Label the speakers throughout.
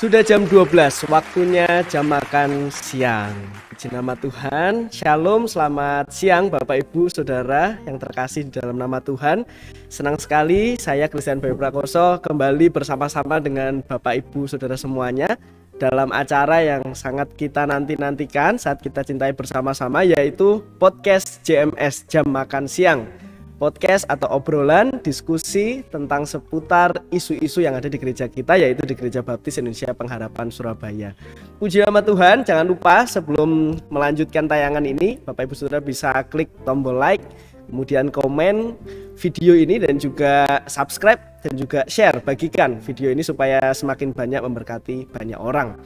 Speaker 1: Sudah jam 12, waktunya jam makan siang. Puji nama Tuhan, Shalom, selamat siang Bapak Ibu Saudara yang terkasih di dalam nama Tuhan. Senang sekali saya Christian Bayu Prakoso kembali bersama-sama dengan Bapak Ibu Saudara semuanya dalam acara yang sangat kita nanti-nantikan saat kita cintai bersama-sama, yaitu podcast JMS Jam Makan Siang. Podcast atau obrolan diskusi tentang seputar isu-isu yang ada di gereja kita, yaitu di Gereja Baptis Indonesia Pengharapan Surabaya. Puji nama Tuhan, jangan lupa sebelum melanjutkan tayangan ini, Bapak Ibu Saudara bisa klik tombol like, kemudian komen video ini dan juga subscribe dan juga share, bagikan video ini supaya semakin banyak memberkati banyak orang.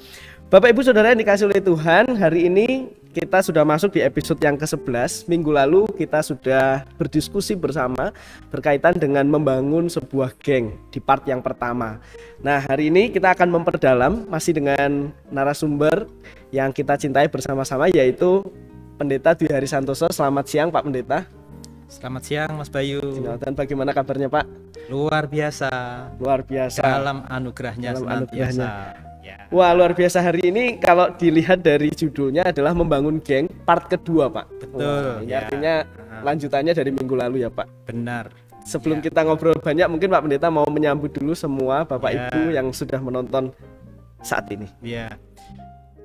Speaker 1: Bapak Ibu Saudara yang dikasihi oleh Tuhan, hari ini kita sudah masuk di episode yang ke-11. Minggu lalu kita sudah berdiskusi bersama berkaitan dengan membangun sebuah geng di part yang pertama. Nah, hari ini kita akan memperdalam masih dengan narasumber yang kita cintai bersama-sama, yaitu Pendeta Dwi Hari Santoso. Selamat siang Pak Pendeta.
Speaker 2: Selamat siang Mas Bayu.
Speaker 1: Dan bagaimana kabarnya Pak?
Speaker 2: Luar biasa.
Speaker 1: Luar biasa.
Speaker 2: Dalam anugerahnya senantiasa.
Speaker 1: Ya. Wah, luar biasa. Hari ini kalau dilihat dari judulnya adalah membangun geng part kedua Pak.
Speaker 2: Betul.
Speaker 1: Ini artinya lanjutannya dari minggu lalu ya Pak.
Speaker 2: Benar.
Speaker 1: Sebelum kita ngobrol banyak, mungkin Pak Pendeta mau menyambut dulu semua Bapak Ibu yang sudah menonton saat ini.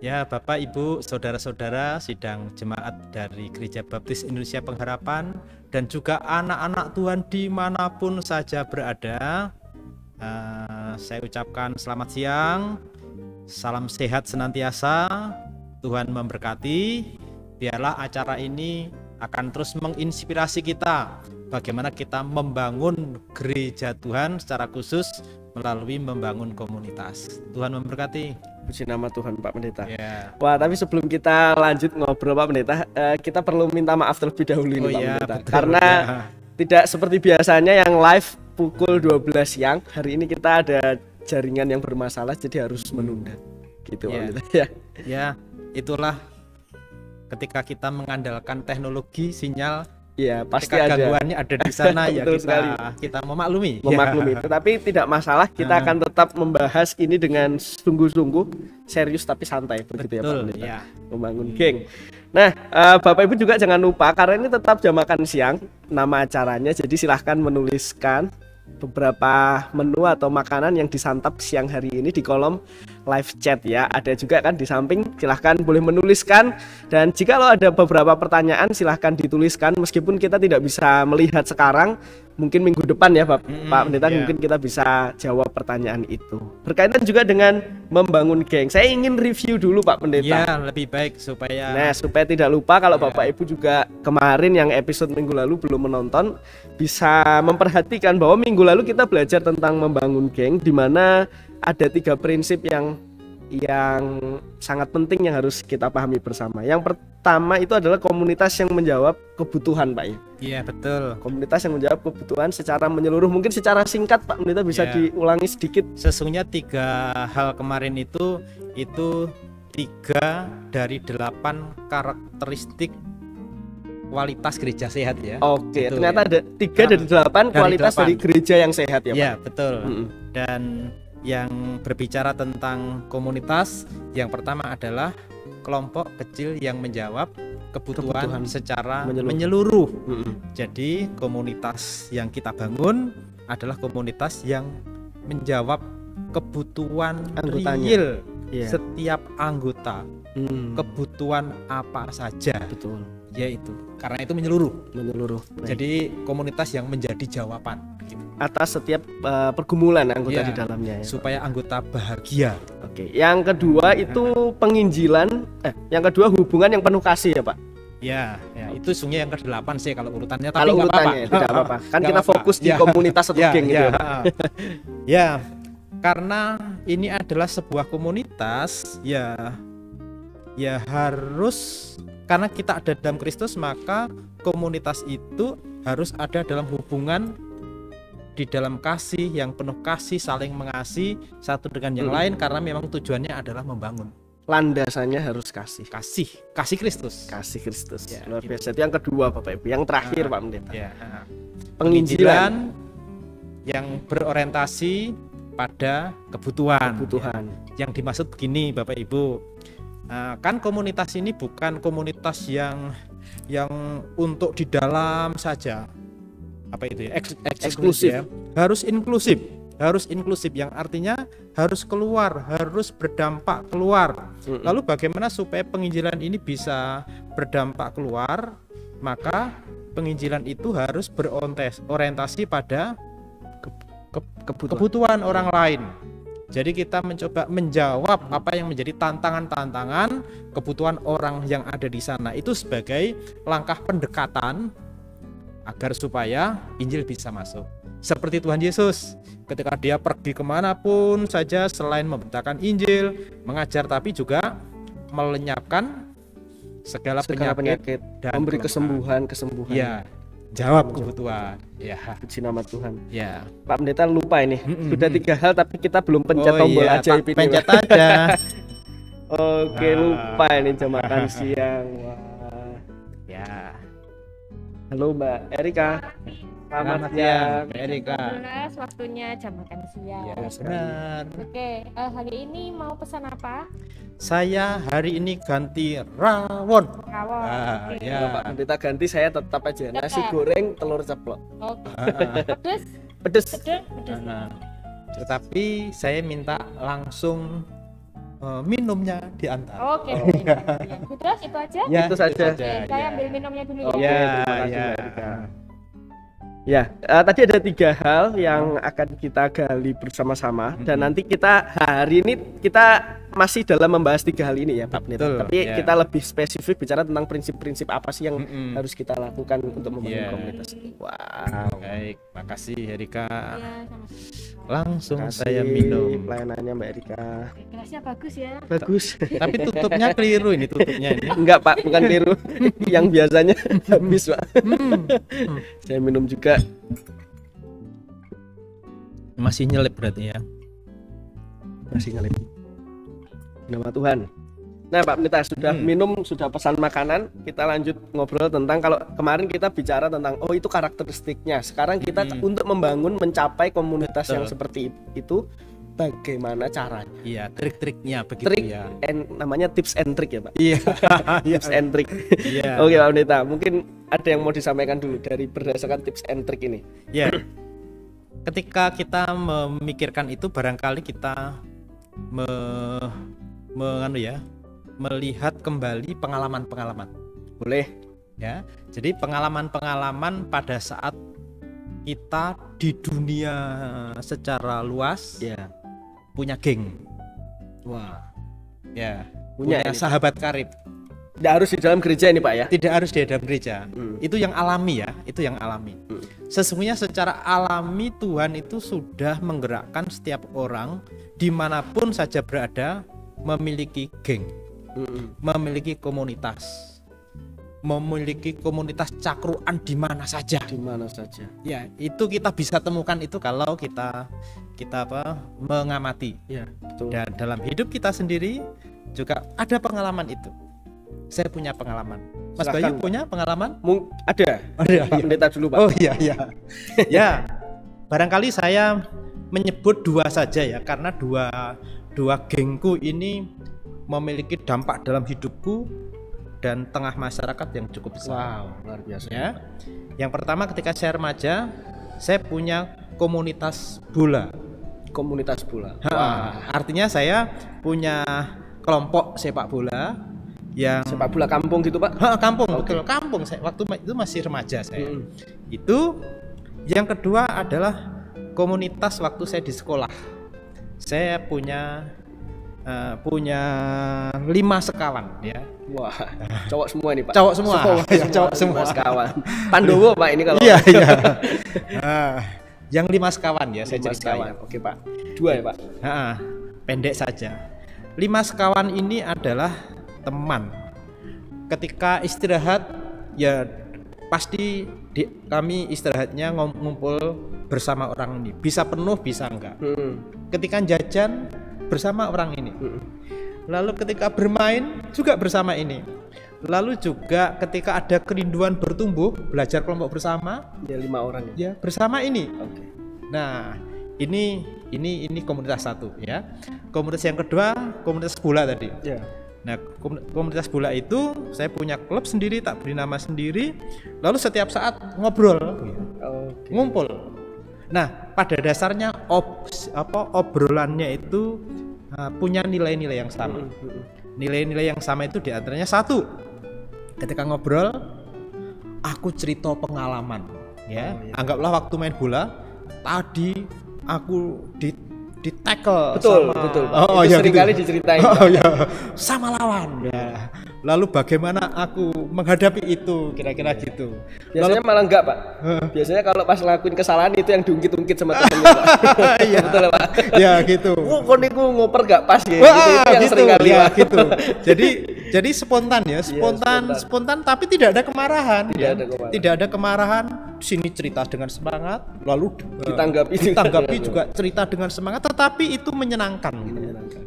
Speaker 2: Ya, Bapak Ibu, saudara-saudara sidang jemaat dari Gereja Baptis Indonesia Pengharapan dan juga anak-anak Tuhan dimanapun saja berada, saya ucapkan selamat siang, salam sehat senantiasa, Tuhan memberkati. Biarlah acara ini akan terus menginspirasi kita bagaimana kita membangun gereja Tuhan secara khusus melalui membangun komunitas. Tuhan memberkati.
Speaker 1: Puji nama Tuhan Pak Pendeta.
Speaker 2: Wah,
Speaker 1: tapi sebelum kita lanjut ngobrol Pak Pendeta, kita perlu minta maaf terlebih dahulu ini Pak Pendeta. Betul, karena tidak seperti biasanya yang live pukul 12 siang. Hari ini kita ada jaringan yang bermasalah, jadi harus menunda. Gitu Pak Pendeta.
Speaker 2: Ya, itulah ketika kita mengandalkan teknologi sinyal.
Speaker 1: Ya, pasti
Speaker 2: ada gangguannya ada di sana ya, kita memaklumi.
Speaker 1: Tetapi tidak masalah, kita akan tetap membahas ini dengan sungguh-sungguh, serius tapi santai begitu.
Speaker 2: Betul,
Speaker 1: ya Pak. Membangun geng. Nah, Bapak Ibu juga jangan lupa, karena ini tetap jam makan siang nama acaranya, jadi silahkan menuliskan beberapa menu atau makanan yang disantap siang hari ini di kolom live chat ya. Ada juga kan di samping, silahkan boleh menuliskan, dan jika lo ada beberapa pertanyaan silahkan dituliskan, meskipun kita tidak bisa melihat sekarang, mungkin minggu depan ya Pak Pendeta, mungkin kita bisa jawab pertanyaan itu berkaitan juga dengan membangun geng. Saya ingin review dulu Pak Pendeta.
Speaker 2: Ya, lebih baik supaya
Speaker 1: tidak lupa, kalau Bapak Ibu juga kemarin yang episode minggu lalu belum menonton, bisa memperhatikan bahwa minggu lalu kita belajar tentang membangun geng, di mana ada 3 prinsip yang sangat penting yang harus kita pahami bersama. Yang pertama itu adalah komunitas yang menjawab kebutuhan Pak ya.
Speaker 2: Iya, betul.
Speaker 1: Komunitas yang menjawab kebutuhan secara menyeluruh. Mungkin secara singkat Pak Pendeta bisa diulangi sedikit.
Speaker 2: Sesungguhnya 3 hal kemarin itu 3 dari 8 karakteristik kualitas gereja sehat ya.
Speaker 1: Oke, ternyata ada 3 dari 8 kualitas dari gereja yang sehat ya Pak.
Speaker 2: Iya, betul. Dan yang berbicara tentang komunitas, yang pertama adalah kelompok kecil yang menjawab kebutuhan secara menyeluruh. Jadi komunitas yang kita bangun adalah komunitas yang menjawab kebutuhan real setiap anggota. Kebutuhan apa saja.
Speaker 1: Betul.
Speaker 2: Yaitu karena itu menyeluruh. Jadi komunitas yang menjadi jawaban
Speaker 1: atas setiap pergumulan anggota di dalamnya ya,
Speaker 2: supaya anggota bahagia.
Speaker 1: Oke. Yang kedua itu penginjilan. Yang kedua hubungan yang penuh kasih ya Pak.
Speaker 2: Ya, itu sungguh yang ke-8 sih kalau urutannya. Tapi
Speaker 1: kalau urutannya tidak apa-apa. Kan kita fokus di komunitas atau geng gitu ya Pak.
Speaker 2: Ya, karena ini adalah sebuah komunitas ya harus, karena kita ada dalam Kristus, maka komunitas itu harus ada dalam hubungan, di dalam kasih yang penuh kasih, saling mengasihi satu dengan yang lain, karena memang tujuannya adalah membangun.
Speaker 1: Landasannya harus kasih
Speaker 2: Kristus.
Speaker 1: Ya, luar biasa. Itu yang kedua Bapak Ibu. Yang terakhir Pak Pendeta.
Speaker 2: Penginjilan yang berorientasi pada kebutuhan.
Speaker 1: Kebutuhan.
Speaker 2: Yang dimaksud begini Bapak Ibu, kan komunitas ini bukan komunitas yang untuk di dalam saja, apa itu ya,
Speaker 1: Eksklusif.
Speaker 2: ya. Harus inklusif yang artinya harus keluar, harus berdampak keluar. Lalu bagaimana supaya penginjilan ini bisa berdampak keluar? Maka penginjilan itu harus berorientasi pada kebutuhan orang lain. Jadi kita mencoba menjawab apa yang menjadi tantangan-tantangan kebutuhan orang yang ada di sana, itu sebagai langkah pendekatan agar supaya Injil bisa masuk. Seperti Tuhan Yesus, ketika dia pergi kemanapun saja selain memberitakan Injil, mengajar, tapi juga melenyapkan segala penyakit dan
Speaker 1: memberi kesembuhan.
Speaker 2: Ya, jawab kebutuhan. Ya,
Speaker 1: puji nama Tuhan.
Speaker 2: Ya,
Speaker 1: Pak Pendeta lupa ini. Sudah 3 hal tapi kita belum pencet tombol ajaib ini.
Speaker 2: Pencet aja.
Speaker 1: Oke, lupa ini jam makan siang. Wah.
Speaker 2: Ya.
Speaker 1: Halo Mbak Erika.
Speaker 2: Selamat siang, Mbak Erika.
Speaker 3: Jelas waktunya jam makan siang.
Speaker 2: Ya, benar.
Speaker 3: Oke, hari ini mau pesan apa?
Speaker 2: Saya hari ini ganti rawon.
Speaker 3: Rawon.
Speaker 2: Ah,
Speaker 3: Oke.
Speaker 2: ya.
Speaker 1: Kalau Pak Pendeta ganti, saya tetap aja nasi
Speaker 3: Tetap.
Speaker 1: goreng telur ceplok.
Speaker 3: Oke. Pedes,
Speaker 1: Pedes.
Speaker 3: pedes.
Speaker 2: Nah, tetapi saya minta langsung minumnya diantar.
Speaker 3: Oke. Pedes itu aja?
Speaker 2: Ya,
Speaker 1: Itu saja.
Speaker 3: Oke, saya ambil minumnya dulu
Speaker 1: Oke,
Speaker 3: ya.
Speaker 1: terima kasih,
Speaker 2: ya.
Speaker 1: Mbak Erika. Ya, tadi ada 3 hal yang akan kita gali bersama-sama dan nanti hari ini kita masih dalam membahas 3 hal ini ya Pak Pendeta.
Speaker 2: Betul,
Speaker 1: Tapi
Speaker 2: ya.
Speaker 1: kita lebih spesifik bicara tentang prinsip-prinsip apa sih yang harus kita lakukan untuk membangun
Speaker 2: Ya.
Speaker 1: komunitas. Wow.
Speaker 2: Baik, makasih Erika.
Speaker 3: Ya, sama.
Speaker 2: Langsung
Speaker 1: Terima kasih
Speaker 2: saya minum.
Speaker 1: pelayanannya Mbak Erika.
Speaker 3: Gelasnya bagus ya.
Speaker 1: Bagus.
Speaker 2: Tapi tutupnya keliru ini tutupnya ini.
Speaker 1: Enggak Pak, bukan biru. Yang biasanya habis Pak. Saya minum juga.
Speaker 2: Masih nyelip berarti ya.
Speaker 1: Masih ngalip. Nama Tuhan. Nah Pak Pendeta sudah minum, sudah pesan makanan. Kita lanjut ngobrol tentang, kalau kemarin kita bicara tentang itu karakteristiknya. Sekarang kita untuk membangun, mencapai komunitas yang seperti itu, bagaimana caranya?
Speaker 2: Iya, trik-triknya begitu
Speaker 1: Trik
Speaker 2: ya.
Speaker 1: namanya tips and trick ya Pak.
Speaker 2: Iya.
Speaker 1: Tips and trick.
Speaker 2: Iya.
Speaker 1: Oke Pak Pendeta, mungkin ada yang mau disampaikan dulu dari berdasarkan tips and trick ini.
Speaker 2: Ya. Ketika kita memikirkan itu, barangkali kita melihat kembali pengalaman-pengalaman.
Speaker 1: Boleh.
Speaker 2: Ya. Jadi pengalaman-pengalaman pada saat kita di dunia secara luas
Speaker 1: Ya.
Speaker 2: punya geng.
Speaker 1: Wah.
Speaker 2: Ya,
Speaker 1: Punya
Speaker 2: punya
Speaker 1: ini.
Speaker 2: sahabat karib.
Speaker 1: Tidak harus di dalam gereja ini Pak ya.
Speaker 2: Tidak harus di dalam gereja. Itu yang alami ya, itu yang alami. Sesungguhnya secara alami Tuhan itu sudah menggerakkan setiap orang dimanapun saja berada memiliki geng, memiliki komunitas, cakruan di mana saja.
Speaker 1: Di mana saja.
Speaker 2: Ya, itu kita bisa temukan itu kalau kita mengamati.
Speaker 1: Ya, betul.
Speaker 2: Dan dalam hidup kita sendiri juga ada pengalaman itu. Saya punya pengalaman. Mas
Speaker 1: Silahkan,
Speaker 2: Bayu punya pengalaman?
Speaker 1: Ada.
Speaker 2: Ada,
Speaker 1: Pak
Speaker 2: iya.
Speaker 1: Pendeta dulu Pak.
Speaker 2: Oh iya iya. Ya, barangkali saya menyebut 2 saja ya, karena dua gengku ini memiliki dampak dalam hidupku dan tengah masyarakat yang cukup besar.
Speaker 1: Wow, luar biasa.
Speaker 2: Ya. Yang pertama, ketika saya remaja, saya punya komunitas bola.
Speaker 1: Komunitas bola.
Speaker 2: Artinya saya punya kelompok sepak bola yang
Speaker 1: Sepak bola kampung gitu Pak.
Speaker 2: kampung, betul, kampung. Saya waktu itu masih remaja saya. Itu yang kedua adalah komunitas waktu saya di sekolah. Saya punya 5 sekawan ya.
Speaker 1: Wah, cowok semua nih Pak.
Speaker 2: Cowok semua. Ya, cowok semua.
Speaker 1: Sekawan. Pandowo Pak ini kalau.
Speaker 2: Iya, iya. Yang 5 sekawan ya, saya
Speaker 1: 5
Speaker 2: ceritain.
Speaker 1: sekawan. Oke Pak. 2 ya Pak.
Speaker 2: Pendek saja. 5 sekawan ini adalah teman. Ketika istirahat ya pasti kami istirahatnya ngumpul bersama orang ini. Bisa penuh, bisa enggak. Ketika jajan bersama orang ini. Lalu ketika bermain juga bersama ini. Lalu juga ketika ada kerinduan bertumbuh, belajar kelompok bersama,
Speaker 1: Ya 5 orang.
Speaker 2: ya bersama ini.
Speaker 1: Oke.
Speaker 2: Nah, Ini komunitas satu ya. Komunitas yang kedua komunitas bola tadi.
Speaker 1: Ya.
Speaker 2: Nah, komunitas bola itu saya punya klub sendiri, tak beri nama sendiri. Lalu setiap saat ngobrol,
Speaker 1: Oke.
Speaker 2: ngumpul. Nah, pada dasarnya obrolannya itu punya nilai-nilai yang sama. Nilai-nilai yang sama itu diantaranya satu, ketika ngobrol, aku cerita pengalaman, ya. Anggaplah waktu main bola, tadi aku di tackle
Speaker 1: Betul,
Speaker 2: sama,
Speaker 1: betul.
Speaker 2: Oh,
Speaker 1: Itu
Speaker 2: ya,
Speaker 1: sering
Speaker 2: gitu.
Speaker 1: kali diceritain.
Speaker 2: Oh ya, sama lawan. Ya. Lalu bagaimana aku menghadapi itu, kira-kira gitu.
Speaker 1: Biasanya malah enggak, Pak. Biasanya kalau pas ngelakuin kesalahan itu yang diungkit-ungkit sama temennya, Pak.
Speaker 2: Iya.
Speaker 1: Betul, Pak.
Speaker 2: Ya gitu.
Speaker 1: Kok niku ngoper gak pas ya?
Speaker 2: Wah,
Speaker 1: Itu yang
Speaker 2: gitu,
Speaker 1: sering kali,
Speaker 2: ya,
Speaker 1: Pak.
Speaker 2: gitu. Jadi spontan ya,
Speaker 1: spontan.
Speaker 2: spontan tapi tidak ada kemarahan.
Speaker 1: Tidak
Speaker 2: ya.
Speaker 1: ada kemarahan.
Speaker 2: Tidak ada kemarahan. Sini cerita dengan semangat, lalu
Speaker 1: Ditanggapi
Speaker 2: juga cerita dengan semangat, tetapi itu menyenangkan.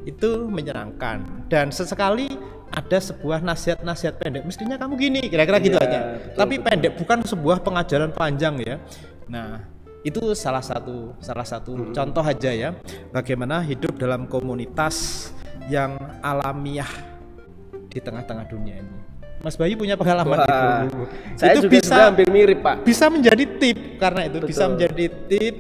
Speaker 2: Itu menyenangkan. Dan sesekali ada sebuah nasihat-nasihat pendek, mestinya kamu gini, kira-kira gitu aja.
Speaker 1: Betul,
Speaker 2: Tapi pendek, bukan sebuah pengajaran panjang ya. Nah, itu salah satu contoh aja ya, bagaimana hidup dalam komunitas yang alamiah di tengah-tengah dunia ini. Mas Bayu punya pengalaman itu.
Speaker 1: Saya
Speaker 2: Itu
Speaker 1: juga sudah hampir mirip, Pak.
Speaker 2: bisa menjadi tip, karena itu bisa
Speaker 1: Betul.
Speaker 2: menjadi tip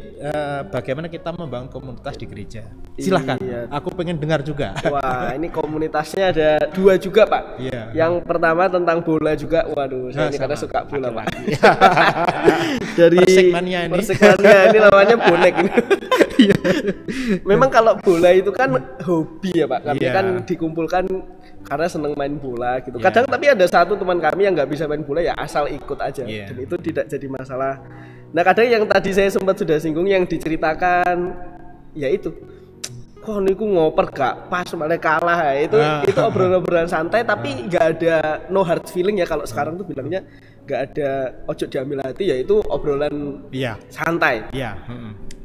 Speaker 2: bagaimana kita membangun komunitas di gereja. Silahkan,
Speaker 1: Iya.
Speaker 2: aku pengen dengar juga.
Speaker 1: Wah, ini komunitasnya ada 2 juga, Pak.
Speaker 2: Iya.
Speaker 1: Yang pertama tentang bola juga. Waduh, saya ini
Speaker 2: Sama.
Speaker 1: karena suka bola,
Speaker 2: Ada
Speaker 1: Pak.
Speaker 2: lagi.
Speaker 1: Dari
Speaker 2: Persekmania ini.
Speaker 1: Persekmania ini namanya bonek ini. Memang kalau bola itu kan hobi ya, Pak. Kami
Speaker 2: Iya.
Speaker 1: kan dikumpulkan karena seneng main bola gitu.
Speaker 2: Iya.
Speaker 1: Kadang tapi ada satu teman kami yang nggak bisa main bola, ya asal ikut aja.
Speaker 2: Iya.
Speaker 1: Dan itu tidak jadi masalah. Nah, kadang yang tadi saya sempat sudah singgung yang diceritakan ya itu, kok niku ngoper gak pas malah kalah ya. Itu obrolan-obrolan santai tapi nggak ada no hard feeling ya, kalau sekarang tuh bilangnya nggak ada ojo diambil hati, ya itu obrolan
Speaker 2: Iya.
Speaker 1: santai.
Speaker 2: Iya.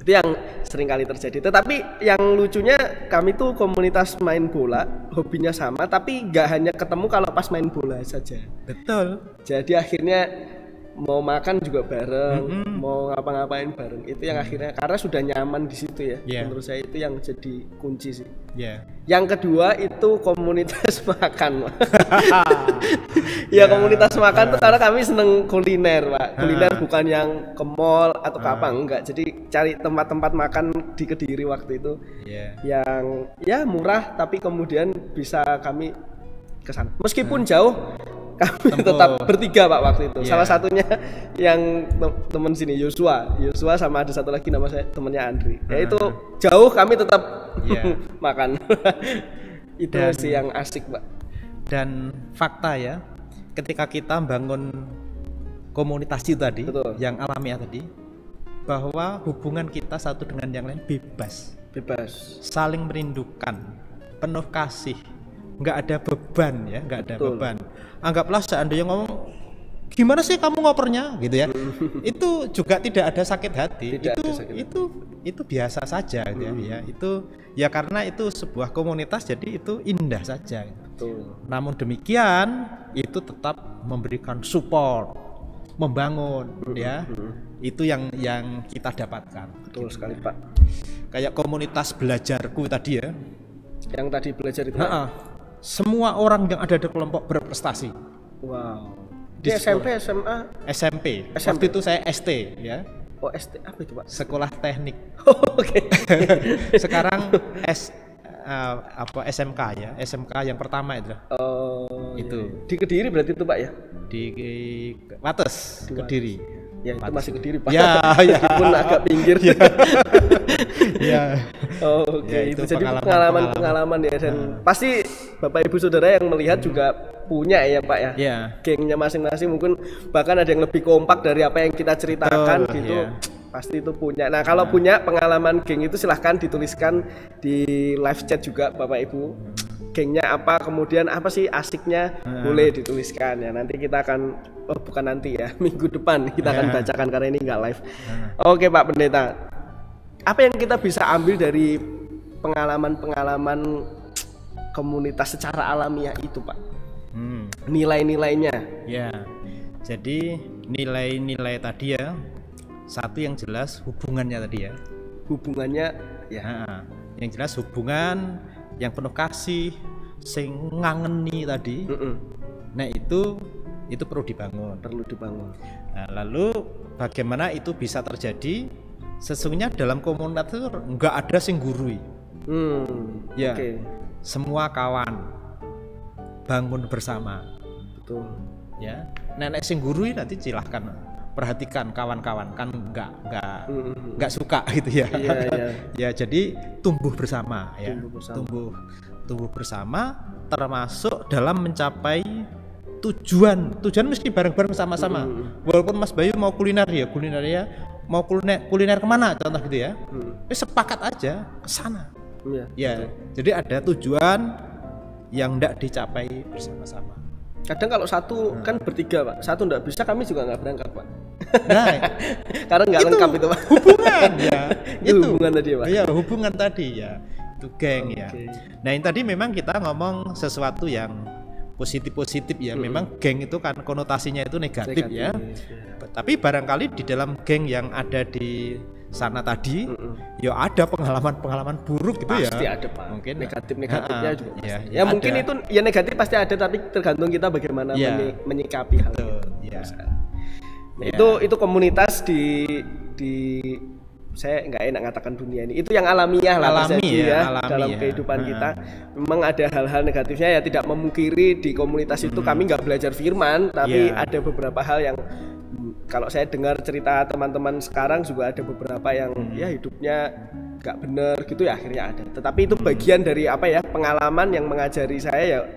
Speaker 1: Itu yang sering kali terjadi. Tetapi yang lucunya kami tuh komunitas main bola, hobinya sama, tapi nggak hanya ketemu kalau pas main bola saja.
Speaker 2: Betul.
Speaker 1: Jadi akhirnya mau makan juga bareng, mau ngapa-ngapain bareng. Itu yang akhirnya karena sudah nyaman di situ ya.
Speaker 2: Yeah.
Speaker 1: Menurut saya itu yang jadi kunci sih.
Speaker 2: Ya.
Speaker 1: Yang kedua itu komunitas makan, Pak. Ya komunitas makan tuh karena kami seneng kuliner, Pak. Kuliner bukan yang ke mall atau ke apa, enggak. Jadi cari tempat-tempat makan di Kediri waktu itu
Speaker 2: Ya.
Speaker 1: yang ya murah tapi kemudian bisa kami kesana. Meskipun jauh, kami
Speaker 2: Tempuh.
Speaker 1: tetap bertiga, Pak, waktu itu.
Speaker 2: Iya.
Speaker 1: Salah satunya yang teman sini Yosua sama ada satu lagi nama saya temannya Andri. Ya itu jauh kami tetap
Speaker 2: Iya.
Speaker 1: makan. Itu
Speaker 2: Dan-
Speaker 1: sih yang asik, Pak.
Speaker 2: Dan fakta ya, ketika kita bangun komunitas itu tadi,
Speaker 1: Betul.
Speaker 2: yang alamiah tadi, bahwa hubungan kita satu dengan yang lain bebas,
Speaker 1: Bebas.
Speaker 2: saling merindukan, penuh kasih, nggak ada beban ya, nggak ada
Speaker 1: Betul.
Speaker 2: beban. Anggaplah seandainya ngomong, gimana sih kamu ngopernya gitu ya, itu juga tidak ada sakit hati.
Speaker 1: Tidak ada sakit hati.
Speaker 2: Itu biasa saja gitu ya. Itu ya karena itu sebuah komunitas, jadi itu indah saja.
Speaker 1: Betul.
Speaker 2: Namun demikian itu tetap memberikan support, membangun ya. Itu yang kita dapatkan.
Speaker 1: Betul sekali, Pak.
Speaker 2: Kayak komunitas belajarku tadi ya.
Speaker 1: Yang tadi belajar itu. Pak.
Speaker 2: Ha-ha. Semua orang yang ada di kelompok berprestasi.
Speaker 1: Wow.
Speaker 2: Di
Speaker 1: Di SMP, SMA,
Speaker 2: SMP.
Speaker 1: SMP.
Speaker 2: Waktu itu saya ST ya.
Speaker 1: OST apa itu, Pak?
Speaker 2: Sekolah teknik.
Speaker 1: Oke.
Speaker 2: Sekarang SMK ya. SMK yang pertama itu
Speaker 1: Oh,
Speaker 2: Itu.
Speaker 1: iya. Di Kediri berarti itu, Pak ya?
Speaker 2: di Wates, Kediri.
Speaker 1: Ya itu masih Kediri, Pak.
Speaker 2: Ya, ya.
Speaker 1: Meskipun agak pinggir.
Speaker 2: Ya.
Speaker 1: Oh, oke.
Speaker 2: Ya,
Speaker 1: itu
Speaker 2: itu
Speaker 1: jadi
Speaker 2: pengalaman-pengalaman.
Speaker 1: pengalaman ya, dan pasti Bapak Ibu Saudara yang melihat juga punya ya, Pak ya.
Speaker 2: Ya.
Speaker 1: Gengnya masing-masing, mungkin bahkan ada yang lebih kompak dari apa yang kita ceritakan
Speaker 2: Betul,
Speaker 1: gitu.
Speaker 2: iya.
Speaker 1: Pasti itu punya. Nah, kalau punya pengalaman geng itu silahkan dituliskan di live chat juga, Bapak Ibu. Gengnya apa, kemudian apa sih asiknya, boleh dituliskan ya. Nanti kita akan, bukan nanti ya, minggu depan kita akan bacakan karena ini nggak live. Oke, Pak Pendeta, apa yang kita bisa ambil dari pengalaman-pengalaman komunitas secara alamiah itu, Pak? Nilai-nilainya.
Speaker 2: Ya. Jadi nilai-nilai tadi ya. Satu yang jelas hubungannya tadi ya.
Speaker 1: hubungannya ya.
Speaker 2: Nah, yang jelas hubungan yang penuh kasih, sing ngangeni tadi. Nah itu perlu dibangun. Nah, lalu bagaimana itu bisa terjadi? Sesungguhnya dalam komunitas itu nggak ada sing gurui. Ya, semua kawan bangun bersama.
Speaker 1: Betul.
Speaker 2: Ya, nenek sing gurui nanti silahkan perhatikan kawan-kawan kan nggak suka gitu ya. Ya, jadi tumbuh bersama ya. Tumbuh bersama termasuk dalam mencapai tujuan mesti bareng-bareng sama-sama. Walaupun Mas Bayu mau kuliner ya mau kuliner kemana contoh gitu ya, sepakat aja ke sana. Ya, jadi ada tujuan yang tidak dicapai bersama-sama.
Speaker 1: Kadang kalau satu kan bertiga Pak, satu nggak bisa kami juga nggak berangkat Pak.
Speaker 2: Nah,
Speaker 1: karena nggak lengkap itu Pak.
Speaker 2: Hubungan ya,
Speaker 1: itu hubungan tadi Pak.
Speaker 2: Iya hubungan tadi ya, itu geng ya. Nah yang tadi memang kita ngomong sesuatu yang positif ya. Memang geng itu kan konotasinya itu negatif ya. Tapi barangkali di dalam geng yang ada di sana tadi, ya ada pengalaman buruk gitu.
Speaker 1: Pasti
Speaker 2: ya.
Speaker 1: Ada Pak.
Speaker 2: Mungkin
Speaker 1: negatifnya juga.
Speaker 2: Ya
Speaker 1: mungkin
Speaker 2: ada.
Speaker 1: Itu ya negatif pasti ada, tapi tergantung kita bagaimana menyikapi hal itu.
Speaker 2: Ya.
Speaker 1: Itu komunitas di saya nggak enak ngatakan dunia ini, itu yang alamiah lah dalam kehidupan kita. Memang ada hal-hal negatifnya ya, tidak memungkiri di komunitas itu kami nggak belajar firman, tapi ada beberapa hal yang kalau saya dengar cerita teman-teman sekarang juga ada beberapa yang ya hidupnya nggak benar gitu ya, akhirnya ada. Tetapi itu bagian dari pengalaman yang mengajari saya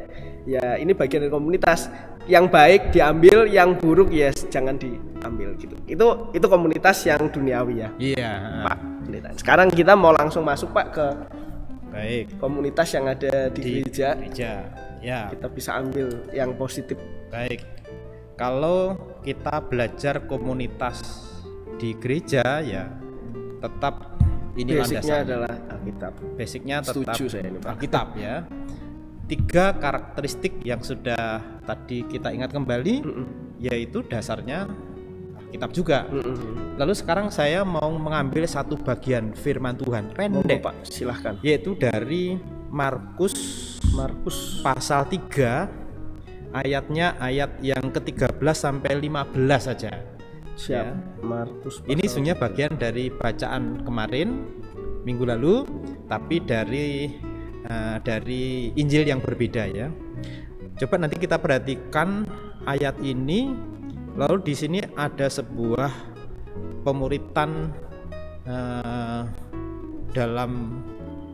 Speaker 1: ya ini bagian dari komunitas. Yang baik diambil, yang buruk ya jangan diambil gitu. Itu komunitas yang duniawi ya.
Speaker 2: Iya,
Speaker 1: Pak. Sekarang kita mau langsung masuk Pak ke komunitas yang ada di gereja.
Speaker 2: Ya.
Speaker 1: Kita bisa ambil yang positif.
Speaker 2: Baik. Kalau kita belajar komunitas di gereja ya tetap ini
Speaker 1: basicnya adalah Alkitab.
Speaker 2: Basicnya tetap
Speaker 1: Alkitab
Speaker 2: ya. 3 karakteristik yang sudah tadi kita ingat kembali, yaitu dasarnya Alkitab juga. Lalu sekarang saya mau mengambil satu bagian firman Tuhan pendek
Speaker 1: Pak, silahkan.
Speaker 2: Yaitu dari Markus pasal 3 ayatnya ayat yang ke-13 sampai 15 saja.
Speaker 1: Siap.
Speaker 2: Ya.
Speaker 1: Markus.
Speaker 2: Ini sebenarnya bagian dari bacaan kemarin minggu lalu, tapi dari Injil yang berbeda ya. Coba nanti kita perhatikan ayat ini. Lalu di sini ada sebuah pemuritan dalam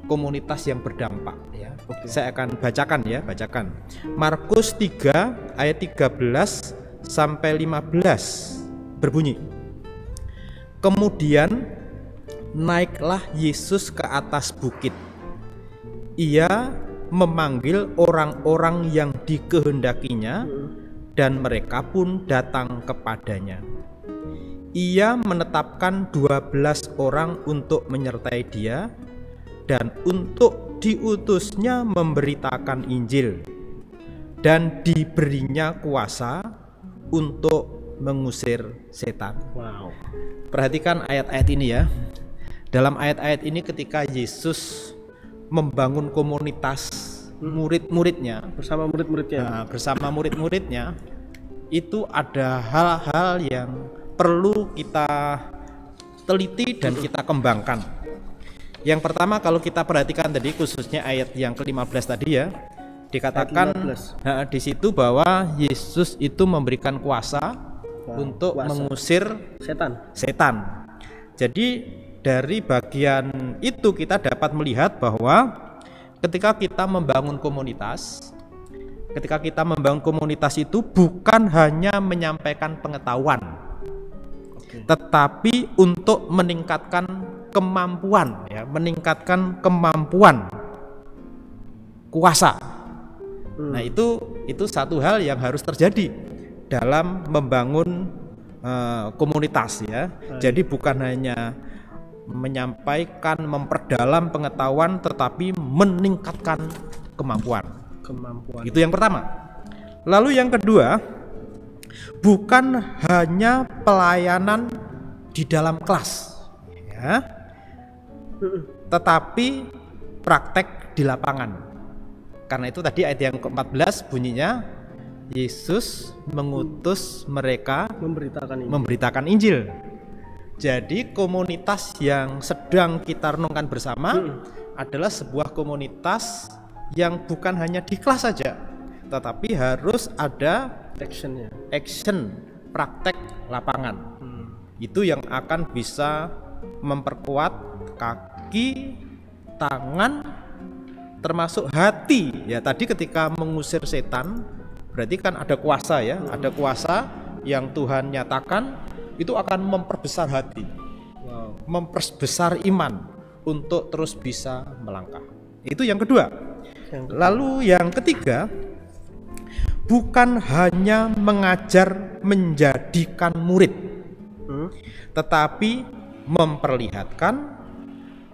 Speaker 2: komunitas yang berdampak ya. Saya akan bacakan. Markus 3 ayat 13 sampai 15 berbunyi. Kemudian naiklah Yesus ke atas bukit. Ia memanggil orang-orang yang dikehendakinya dan mereka pun datang kepadanya. Ia menetapkan 12 orang untuk menyertai dia dan untuk diutusnya memberitakan Injil, dan diberinya kuasa untuk mengusir setan.
Speaker 1: Wow.
Speaker 2: Perhatikan ayat-ayat ini ya. Dalam ayat-ayat ini ketika Yesus membangun komunitas murid-muridnya
Speaker 1: bersama
Speaker 2: murid-muridnya, itu ada hal-hal yang perlu kita teliti dan kita kembangkan. Yang pertama, kalau kita perhatikan tadi khususnya ayat yang ke-15 tadi ya, dikatakan di situ bahwa Yesus itu memberikan kuasa untuk mengusir setan. Jadi dari bagian itu kita dapat melihat bahwa ketika kita membangun komunitas itu bukan hanya menyampaikan pengetahuan, tetapi untuk meningkatkan kemampuan kuasa. Nah itu satu hal yang harus terjadi dalam membangun komunitas ya. Jadi bukan hanya menyampaikan, memperdalam pengetahuan, tetapi meningkatkan kemampuan. Itu yang pertama. Lalu yang kedua, bukan hanya pelayanan di dalam kelas ya, tetapi praktek di lapangan. Karena itu tadi ayat yang ke-14 bunyinya, Yesus mengutus mereka memberitakan Injil. Jadi komunitas yang sedang kita renungkan bersama adalah sebuah komunitas yang bukan hanya di kelas saja, tetapi harus ada action, praktek lapangan. Itu yang akan bisa memperkuat kaki, tangan, termasuk hati. Ya tadi ketika mengusir setan, berarti kan ada kuasa ya, ada kuasa yang Tuhan nyatakan. Itu akan memperbesar hati, memperbesar iman untuk terus bisa melangkah. Itu yang kedua. Lalu yang ketiga, bukan hanya mengajar menjadikan murid, tetapi memperlihatkan,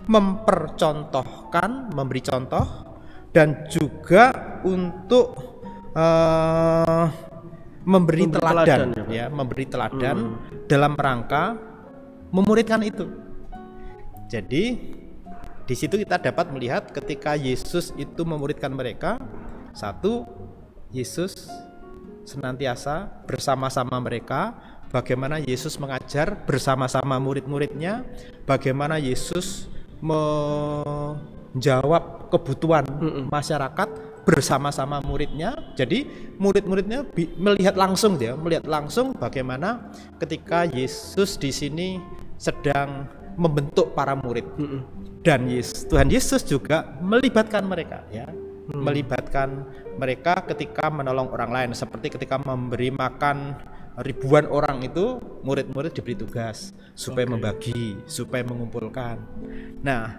Speaker 2: mempercontohkan, memberi contoh, dan juga untuk memberi teladan, ya, memberi teladan dalam rangka memuridkan itu. Jadi di situ kita dapat melihat ketika Yesus itu memuridkan mereka, satu, Yesus senantiasa bersama-sama mereka, bagaimana Yesus mengajar bersama-sama murid-muridnya, bagaimana Yesus menjawab kebutuhan masyarakat bersama-sama muridnya. Jadi murid-muridnya melihat langsung bagaimana ketika Yesus di sini sedang membentuk para murid. Dan Tuhan Yesus juga melibatkan mereka, ya. Melibatkan mereka ketika menolong orang lain, seperti ketika memberi makan ribuan orang itu, murid-murid diberi tugas supaya membagi, supaya mengumpulkan. Nah,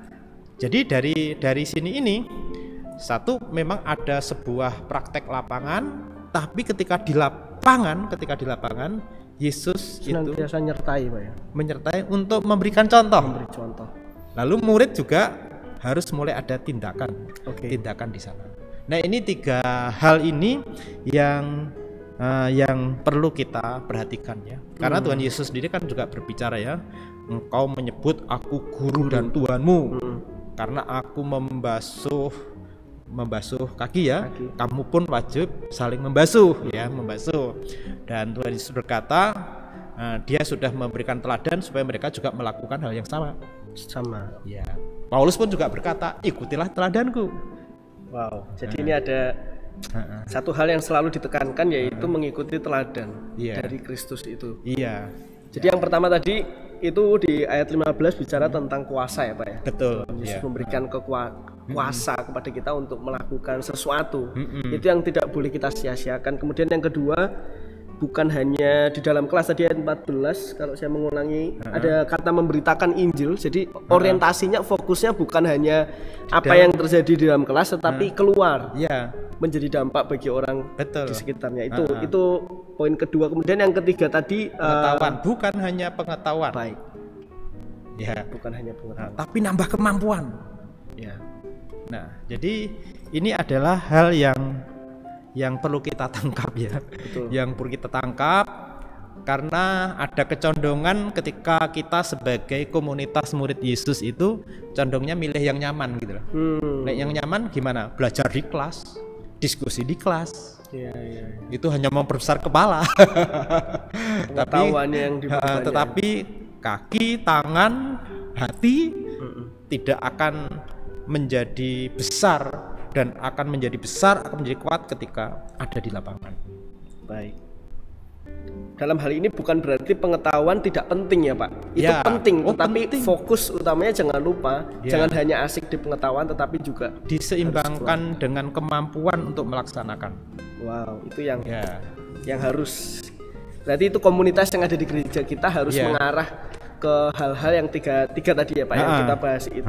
Speaker 2: jadi dari sini ini satu, memang ada sebuah praktek lapangan, tapi ketika di lapangan Yesus
Speaker 1: senantiasa
Speaker 2: menyertai untuk memberikan contoh. Lalu murid juga harus mulai ada tindakan di sana. Nah, ini tiga hal ini yang perlu kita perhatikan, ya. Karena Tuhan Yesus sendiri kan juga berbicara, ya, engkau menyebut aku guru dan Tuhanmu, karena aku membasuh kaki, ya, kamu pun wajib saling membasuh, ya, membasuh. Dan Tuhan Yesus berkata, dia sudah memberikan teladan supaya mereka juga melakukan hal yang sama. Ya. Paulus pun juga berkata, ikutilah teladanku.
Speaker 1: Wow. Jadi ini ada satu hal yang selalu ditekankan, yaitu mengikuti teladan dari Kristus itu.
Speaker 2: Iya.
Speaker 1: Jadi yang pertama tadi itu di ayat 15 bicara tentang kuasa, ya Pak, ya.
Speaker 2: Betul.
Speaker 1: Yesus memberikan kuasa kepada kita untuk melakukan sesuatu. Itu yang tidak boleh kita sia-siakan. Kemudian yang kedua, bukan hanya di dalam kelas, tadi ayat 14 kalau saya mengulangi, ada kata memberitakan Injil. Jadi orientasinya, fokusnya bukan hanya apa yang terjadi di dalam kelas, tetapi keluar, menjadi dampak bagi orang di sekitarnya. Itu poin kedua. Kemudian yang ketiga tadi,
Speaker 2: pengetahuan, bukan hanya pengetahuan.
Speaker 1: Baik.
Speaker 2: Ya,
Speaker 1: bukan hanya pengetahuan,
Speaker 2: tapi nambah kemampuan.
Speaker 1: Ya.
Speaker 2: Nah, jadi ini adalah hal yang perlu kita tangkap, ya.
Speaker 1: Betul.
Speaker 2: Yang perlu kita tangkap, karena ada kecondongan ketika kita sebagai komunitas murid Yesus itu condongnya milih yang nyaman, gitu loh. Nah, yang nyaman gimana? Belajar di kelas, diskusi di kelas. Itu hanya memperbesar kepala. Tetapi kaki, tangan, hati tidak akan menjadi besar, dan akan menjadi kuat ketika ada di lapangan.
Speaker 1: Baik. Dalam hal ini bukan berarti pengetahuan tidak penting, ya Pak. Itu penting, tetapi fokus utamanya jangan lupa, jangan hanya asik di pengetahuan, tetapi juga
Speaker 2: diseimbangkan dengan kemampuan untuk melaksanakan.
Speaker 1: Wow, itu yang harus. Berarti itu komunitas yang ada di gereja kita harus mengarah ke hal-hal yang tiga tadi, ya Pak, yang kita bahas itu.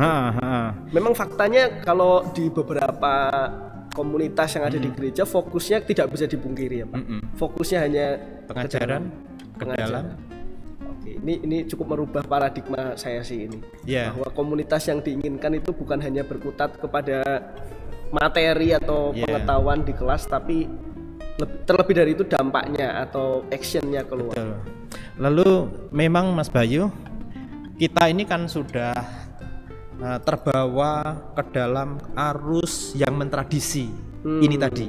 Speaker 1: Memang faktanya kalau di beberapa komunitas yang ada di gereja, fokusnya tidak bisa dipungkiri, ya Pak. Fokusnya hanya pengajaran. Oke, ini cukup merubah paradigma saya sih ini. Bahwa komunitas yang diinginkan itu bukan hanya berkutat kepada materi atau pengetahuan di kelas, tapi terlebih dari itu dampaknya atau actionnya keluar.
Speaker 2: Lalu memang Mas Bayu, kita ini kan sudah terbawa ke dalam arus yang mentradisi ini tadi.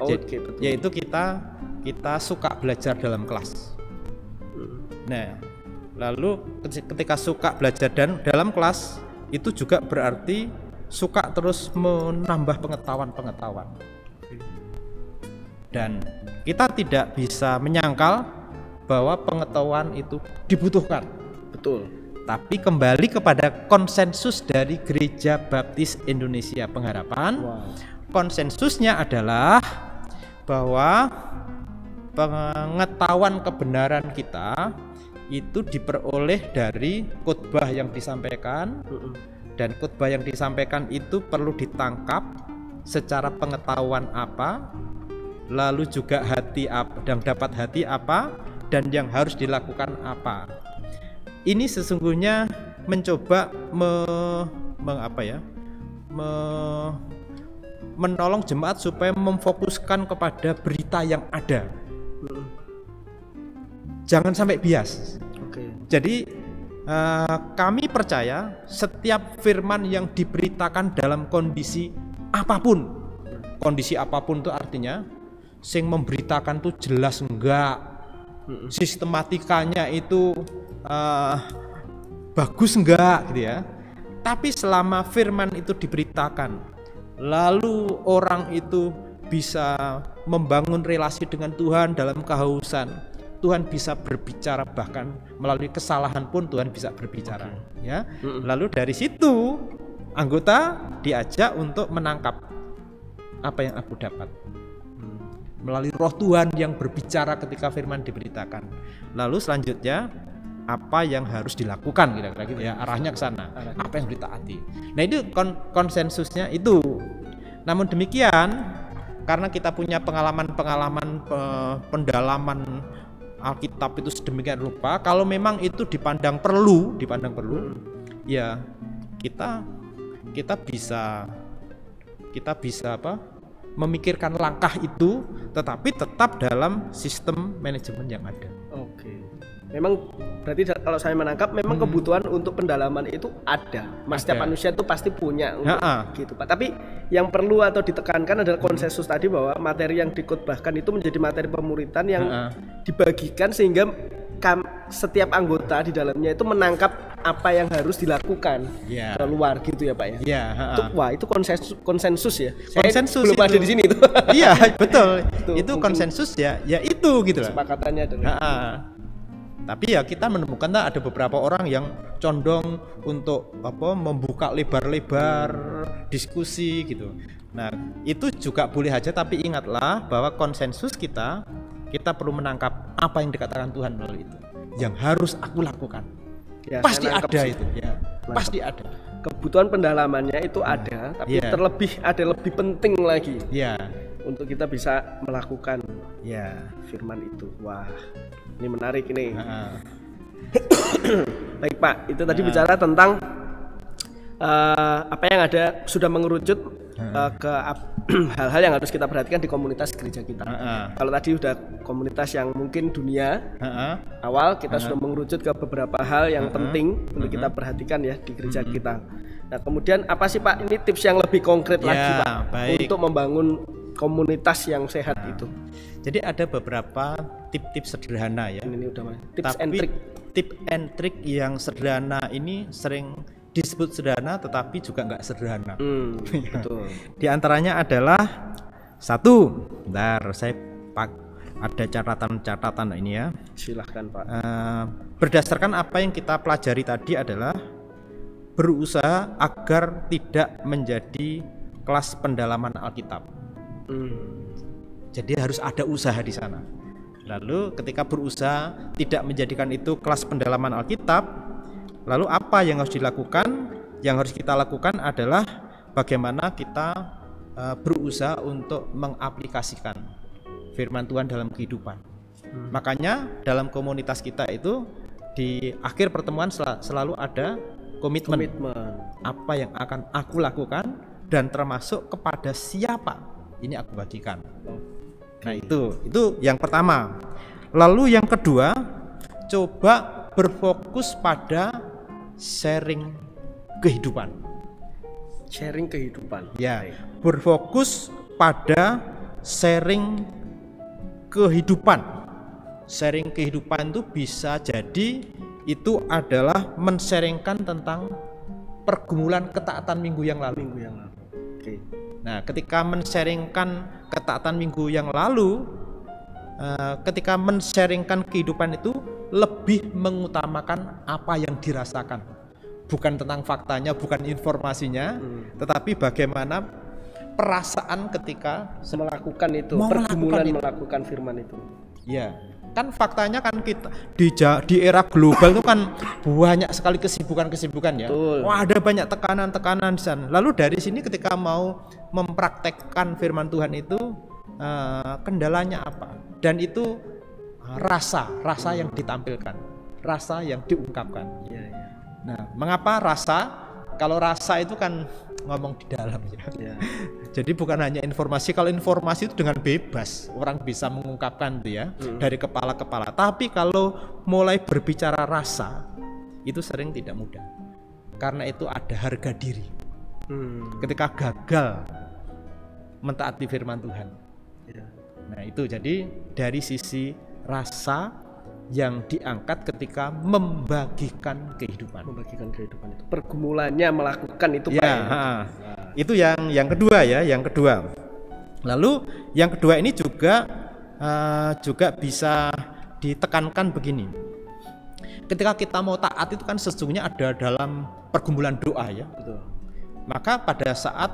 Speaker 1: Oke, betul.
Speaker 2: Yaitu kita suka belajar dalam kelas. Nah, lalu ketika suka belajar dalam kelas itu juga berarti suka terus menambah pengetahuan. Dan kita tidak bisa menyangkal bahwa pengetahuan itu dibutuhkan.
Speaker 1: Betul.
Speaker 2: Tapi kembali kepada konsensus dari Gereja Baptis Indonesia Pengharapan. Konsensusnya adalah bahwa pengetahuan kebenaran kita itu diperoleh dari khotbah yang disampaikan, dan khotbah yang disampaikan itu perlu ditangkap secara pengetahuan apa, lalu juga hati apa, dan dapat hati apa, dan yang harus dilakukan apa. Ini sesungguhnya mencoba menolong jemaat supaya memfokuskan kepada berita yang ada. Jangan sampai bias. Jadi kami percaya setiap firman yang diberitakan dalam kondisi apapun itu artinya sing memberitakan tuh jelas enggak, sistematikanya itu bagus enggak gitu ya. Tapi selama firman itu diberitakan, lalu orang itu bisa membangun relasi dengan Tuhan dalam kehausan, Tuhan bisa berbicara, bahkan melalui kesalahan pun Tuhan bisa berbicara, ya. Lalu dari situ anggota diajak untuk menangkap apa yang aku dapat melalui Roh Tuhan yang berbicara ketika firman diberitakan. Lalu selanjutnya apa yang harus dilakukan, kira-kira gitu ya, arahnya ke sana. Apa yang ditaati. Nah, itu konsensusnya itu. Namun demikian, karena kita punya pengalaman pendalaman Alkitab itu sedemikian rupa, kalau memang itu dipandang perlu, ya kita bisa memikirkan langkah itu, tetapi tetap dalam sistem manajemen yang ada.
Speaker 1: Oke. Memang berarti kalau saya menangkap memang kebutuhan untuk pendalaman itu ada. Setiap manusia itu pasti punya untuk gitu, Pak. Tapi yang perlu atau ditekankan adalah konsensus tadi, bahwa materi yang dikhotbahkan itu menjadi materi pemuritan yang dibagikan sehingga setiap anggota di dalamnya itu menangkap apa yang harus dilakukan keluar gitu ya, Pak ya. Itu konsensus ya.
Speaker 2: Konsensus
Speaker 1: belum ada di sini itu.
Speaker 2: Iya, betul. Itu konsensus ya itu gitu loh.
Speaker 1: Kesepakatannya adalah.
Speaker 2: Tapi ya kita menemukan ada beberapa orang yang condong untuk membuka lebar-lebar diskusi gitu. Nah, itu juga boleh aja, tapi ingatlah bahwa konsensus kita perlu menangkap apa yang dikatakan Tuhan melalui itu. Yang harus aku lakukan. Ya, pasti ada itu ya. Pasti ada.
Speaker 1: Kebutuhan pendalamannya itu ada, tapi terlebih ada lebih penting lagi. Untuk kita bisa melakukan firman itu. Wah, ini menarik ini. Baik Pak, itu tadi bicara tentang apa yang ada sudah mengerucut ke hal-hal yang harus kita perhatikan di komunitas gereja kita. Kalau tadi udah komunitas yang mungkin dunia, awal kita sudah mengerucut ke beberapa hal yang penting untuk kita perhatikan ya di gereja kita. Nah, kemudian apa sih Pak, ini tips yang lebih konkret lagi Pak, untuk membangun komunitas yang sehat itu?
Speaker 2: Jadi ada beberapa tips sederhana ya.
Speaker 1: Ini udah tips and trick.
Speaker 2: Tips and trick yang sederhana ini sering disebut sederhana, tetapi juga nggak sederhana.
Speaker 1: Betul.
Speaker 2: Di antaranya adalah satu, saya ada catatan ini ya.
Speaker 1: Silahkan Pak.
Speaker 2: Berdasarkan apa yang kita pelajari tadi adalah berusaha agar tidak menjadi kelas pendalaman Alkitab. Jadi harus ada usaha di sana. Lalu ketika berusaha tidak menjadikan itu kelas pendalaman Alkitab, lalu apa yang harus dilakukan? Yang harus kita lakukan adalah bagaimana kita berusaha untuk mengaplikasikan firman Tuhan dalam kehidupan. Makanya dalam komunitas kita itu di akhir pertemuan selalu ada komitmen. Apa yang akan aku lakukan dan termasuk kepada siapa ini aku bagikan. Nah, itu yang pertama. Lalu yang kedua, coba berfokus pada sharing kehidupan.
Speaker 1: Sharing kehidupan.
Speaker 2: Ya,
Speaker 1: Baik.
Speaker 2: berfokus pada sharing kehidupan. Sharing kehidupan itu bisa jadi itu adalah men-sharingkan tentang pergumulan ketaatan minggu yang lalu.
Speaker 1: Minggu yang lalu. Oke.
Speaker 2: Nah, ketika men-sharingkan ketaatan minggu yang lalu, ketika men-sharingkan kehidupan itu lebih mengutamakan apa yang dirasakan, bukan tentang faktanya, bukan informasinya, tetapi bagaimana perasaan ketika
Speaker 1: Melakukan itu,
Speaker 2: Mau
Speaker 1: pergumulan
Speaker 2: melakukan itu.
Speaker 1: melakukan firman itu.
Speaker 2: ya kan faktanya kan kita di era global itu kan banyak sekali kesibukan ya.
Speaker 1: Betul.
Speaker 2: Wah, ada banyak tekanan di sana. Lalu dari sini ketika mau mempraktekkan firman Tuhan itu kendalanya apa? Dan itu rasa yang ditampilkan, rasa yang diungkapkan.
Speaker 1: Iya, iya.
Speaker 2: Nah, mengapa rasa? Kalau rasa itu kan ngomong di dalam ya.
Speaker 1: Iya.
Speaker 2: Jadi bukan hanya informasi. Kalau informasi itu dengan bebas orang bisa mengungkapkan itu ya dari kepala ke kepala. Tapi kalau mulai berbicara rasa itu sering tidak mudah. Karena itu ada harga diri. Ketika gagal mentaati firman Tuhan.
Speaker 1: Iya.
Speaker 2: Nah, itu jadi dari sisi rasa yang diangkat ketika membagikan kehidupan.
Speaker 1: Membagikan kehidupan itu. Pergumulannya melakukan itu Pak.
Speaker 2: Ya, itu yang kedua ya, yang kedua. Lalu yang kedua ini juga bisa ditekankan begini. Ketika kita mau taat itu kan sesungguhnya ada dalam pergumulan doa ya.
Speaker 1: Betul.
Speaker 2: Maka pada saat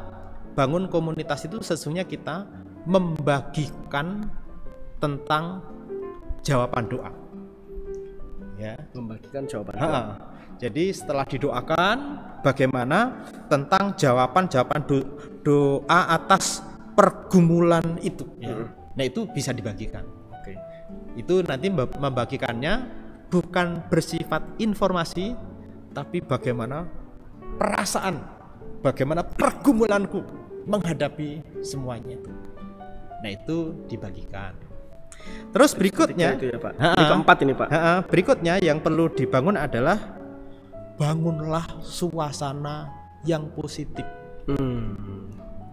Speaker 2: bangun komunitas itu sesungguhnya kita membagikan tentang jawaban doa. Ya.
Speaker 1: Membagikan jawaban.
Speaker 2: Jadi setelah didoakan bagaimana tentang jawaban doa atas pergumulan itu ya. Nah, itu bisa dibagikan.
Speaker 1: Oke.
Speaker 2: Itu nanti membagikannya bukan bersifat informasi tapi bagaimana perasaan, bagaimana pergumulanku menghadapi semuanya itu. Nah, itu dibagikan. Terus berikutnya
Speaker 1: Itu ya Pak. Ini keempat ini Pak.
Speaker 2: Berikutnya yang perlu dibangun adalah bangunlah suasana yang positif.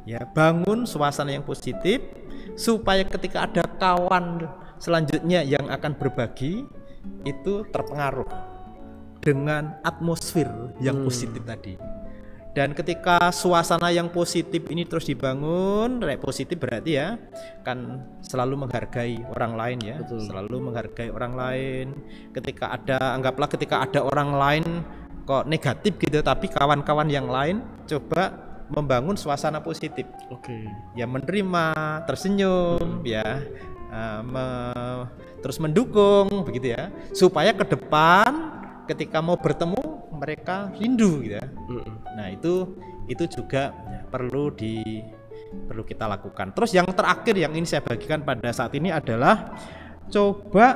Speaker 2: Ya, bangun suasana yang positif supaya ketika ada kawan selanjutnya yang akan berbagi itu terpengaruh dengan atmosfer yang positif tadi. Dan ketika suasana yang positif ini terus dibangun, positif berarti ya kan selalu menghargai orang lain ya.
Speaker 1: Betul.
Speaker 2: Selalu menghargai orang lain. Anggaplah ketika ada orang lain kok negatif gitu, tapi kawan-kawan yang lain coba membangun suasana positif.
Speaker 1: Oke.
Speaker 2: Ya, menerima, tersenyum ya, terus mendukung begitu ya, supaya ke depan ketika mau bertemu mereka rindu gitu ya. Nah, itu juga perlu kita lakukan. Terus yang terakhir yang ini saya bagikan pada saat ini adalah coba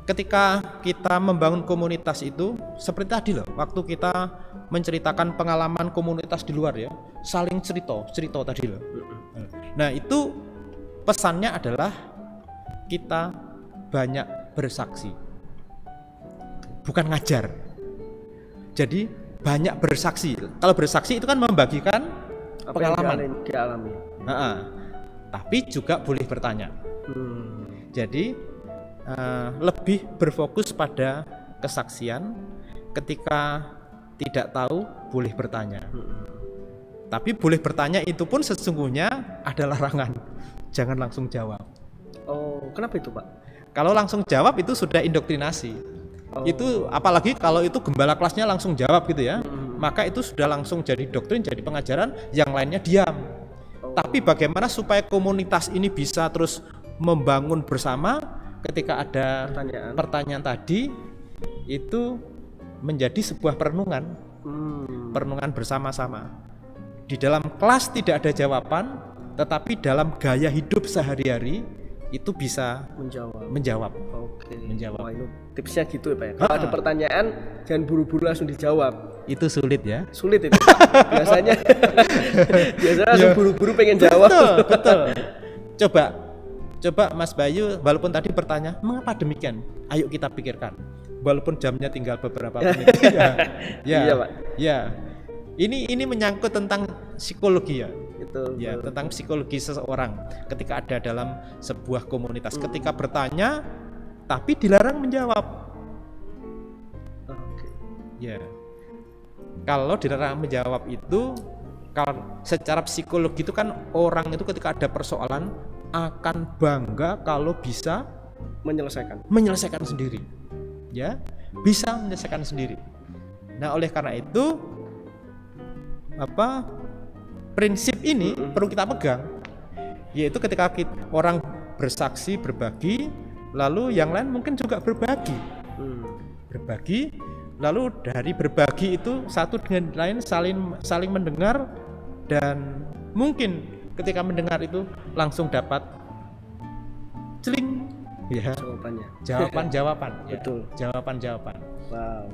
Speaker 2: ketika kita membangun komunitas itu seperti tadi loh, waktu kita menceritakan pengalaman komunitas di luar ya, saling cerita tadi loh. Nah, itu pesannya adalah kita banyak bersaksi, bukan ngajar. Jadi banyak bersaksi. Kalau bersaksi itu kan membagikan
Speaker 1: Apa
Speaker 2: pengalaman.
Speaker 1: yang dialami.
Speaker 2: Tapi juga boleh bertanya. Jadi lebih berfokus pada kesaksian. Ketika tidak tahu boleh bertanya. Tapi boleh bertanya itu pun sesungguhnya ada larangan. Jangan langsung jawab.
Speaker 1: Oh, kenapa itu Pak?
Speaker 2: Kalau langsung jawab itu sudah indoktrinasi. Itu apalagi kalau itu gembala kelasnya langsung jawab gitu ya, maka itu sudah langsung jadi doktrin, jadi pengajaran, yang lainnya diam. Tapi bagaimana supaya komunitas ini bisa terus membangun bersama ketika ada pertanyaan tadi, itu menjadi sebuah perenungan, perenungan bersama-sama. Di dalam kelas tidak ada jawaban, tetapi dalam gaya hidup sehari-hari itu bisa menjawab.
Speaker 1: Oke.
Speaker 2: Menjawab.
Speaker 1: Wah, itu tipsnya gitu ya Pak ya. Kalau ada pertanyaan jangan buru-buru langsung dijawab.
Speaker 2: Itu sulit ya.
Speaker 1: Sulit itu Pak. Biasanya langsung buru-buru pengen jawab.
Speaker 2: Betul. Coba Mas Bayu, walaupun tadi bertanya mengapa demikian, ayo kita pikirkan. walaupun jamnya tinggal beberapa menit.
Speaker 1: Iya, Pak.
Speaker 2: Ya. Ini menyangkut tentang psikologi ya.
Speaker 1: Itu.
Speaker 2: Ya, tentang psikologi seseorang ketika ada dalam sebuah komunitas, ketika bertanya tapi dilarang menjawab.
Speaker 1: Oke.
Speaker 2: Ya. Kalau dilarang menjawab itu, kalau secara psikologi itu kan orang itu ketika ada persoalan akan bangga kalau bisa menyelesaikan sendiri. Ya, bisa menyelesaikan sendiri. Nah, oleh karena itu prinsip ini perlu kita pegang, yaitu ketika orang bersaksi, berbagi, lalu yang lain mungkin juga berbagi, lalu dari berbagi itu satu dengan lain saling mendengar, dan mungkin ketika mendengar itu langsung dapat celing, ya, jawaban.
Speaker 1: Betul.
Speaker 2: Jawaban.
Speaker 1: Wow.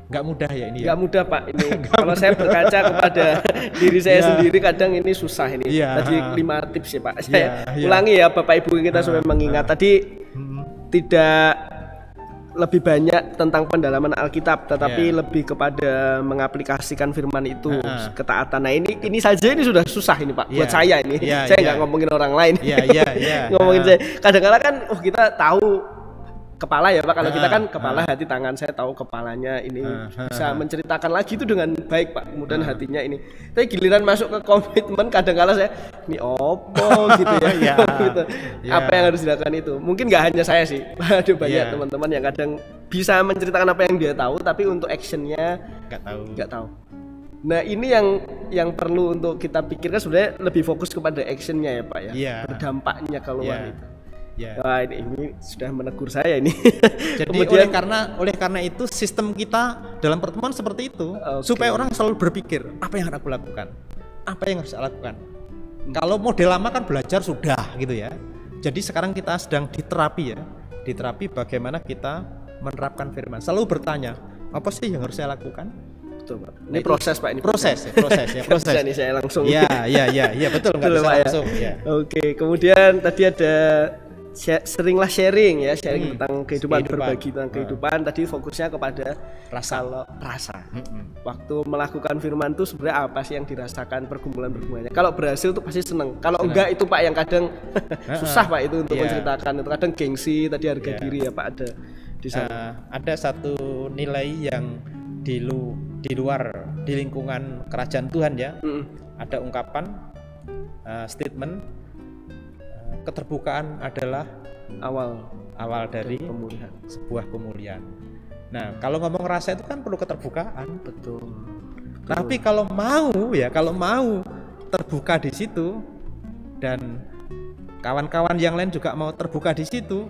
Speaker 2: Nggak mudah ya ini.
Speaker 1: Nggak mudah, Pak, ini. Kalau saya berkaca kepada diri saya sendiri, kadang ini susah ini. Tadi 5 tips ya, Pak. Saya ulangi ya, Bapak Ibu, kita supaya mengingat tadi tidak lebih banyak tentang pendalaman Alkitab, tetapi lebih kepada mengaplikasikan firman itu, ketaatan. Nah, ini saja ini sudah susah ini, Pak, buat saya ini. Saya nggak ngomongin orang lain. Ngomongin saya. Kadang-kadang kan kita tahu kepala ya, Pak. Kalau kita kan kepala, hati, tangan. Saya tahu kepalanya ini bisa menceritakan lagi itu dengan baik, Pak. Kemudian hatinya ini. Tapi giliran masuk ke komitmen, kadang-kala saya ini opo gitu ya. Gitu. Apa yang harus dilakukan itu? Mungkin nggak hanya saya sih. Ada banyak teman-teman yang kadang bisa menceritakan apa yang dia tahu, tapi untuk actionnya nggak tahu. Nah, ini yang perlu untuk kita pikirkan, sebenarnya lebih fokus kepada actionnya ya, Pak ya. Berdampaknya keluar itu. Wah, ini sudah menegur saya ini.
Speaker 2: Jadi
Speaker 1: kemudian,
Speaker 2: oleh karena itu sistem kita dalam pertemuan seperti itu, supaya orang selalu berpikir apa yang harus aku lakukan, apa yang harus saya lakukan. Kalau model lama kan belajar sudah gitu ya. Jadi sekarang kita sedang diterapi bagaimana kita menerapkan firman. Selalu bertanya, apa sih yang harus saya lakukan?
Speaker 1: Betul, Pak. Ini proses, Pak. Ini
Speaker 2: proses.
Speaker 1: Ini saya langsung.
Speaker 2: Iya, betul, nggak bisa langsung. Ya.
Speaker 1: Oke, kemudian tadi ada seringlah sharing tentang kehidupan, berbagi tentang kehidupan. Tadi fokusnya kepada rasa. Waktu melakukan firman itu sebenarnya apa sih yang dirasakan, pergumulannya. Kalau berhasil tuh pasti seneng. Kalau enggak itu, Pak, yang kadang susah, Pak, itu untuk menceritakan. Itu kadang gengsi, tadi harga diri ya, Pak, ada di sana.
Speaker 2: Ada satu nilai yang di luar, di lingkungan kerajaan Tuhan ya. Ada ungkapan, statement, keterbukaan adalah awal dari sebuah pemulihan. Nah, kalau ngomong rasa itu kan perlu keterbukaan. Betul. Tapi kalau mau terbuka di situ, dan kawan-kawan yang lain juga mau terbuka di situ,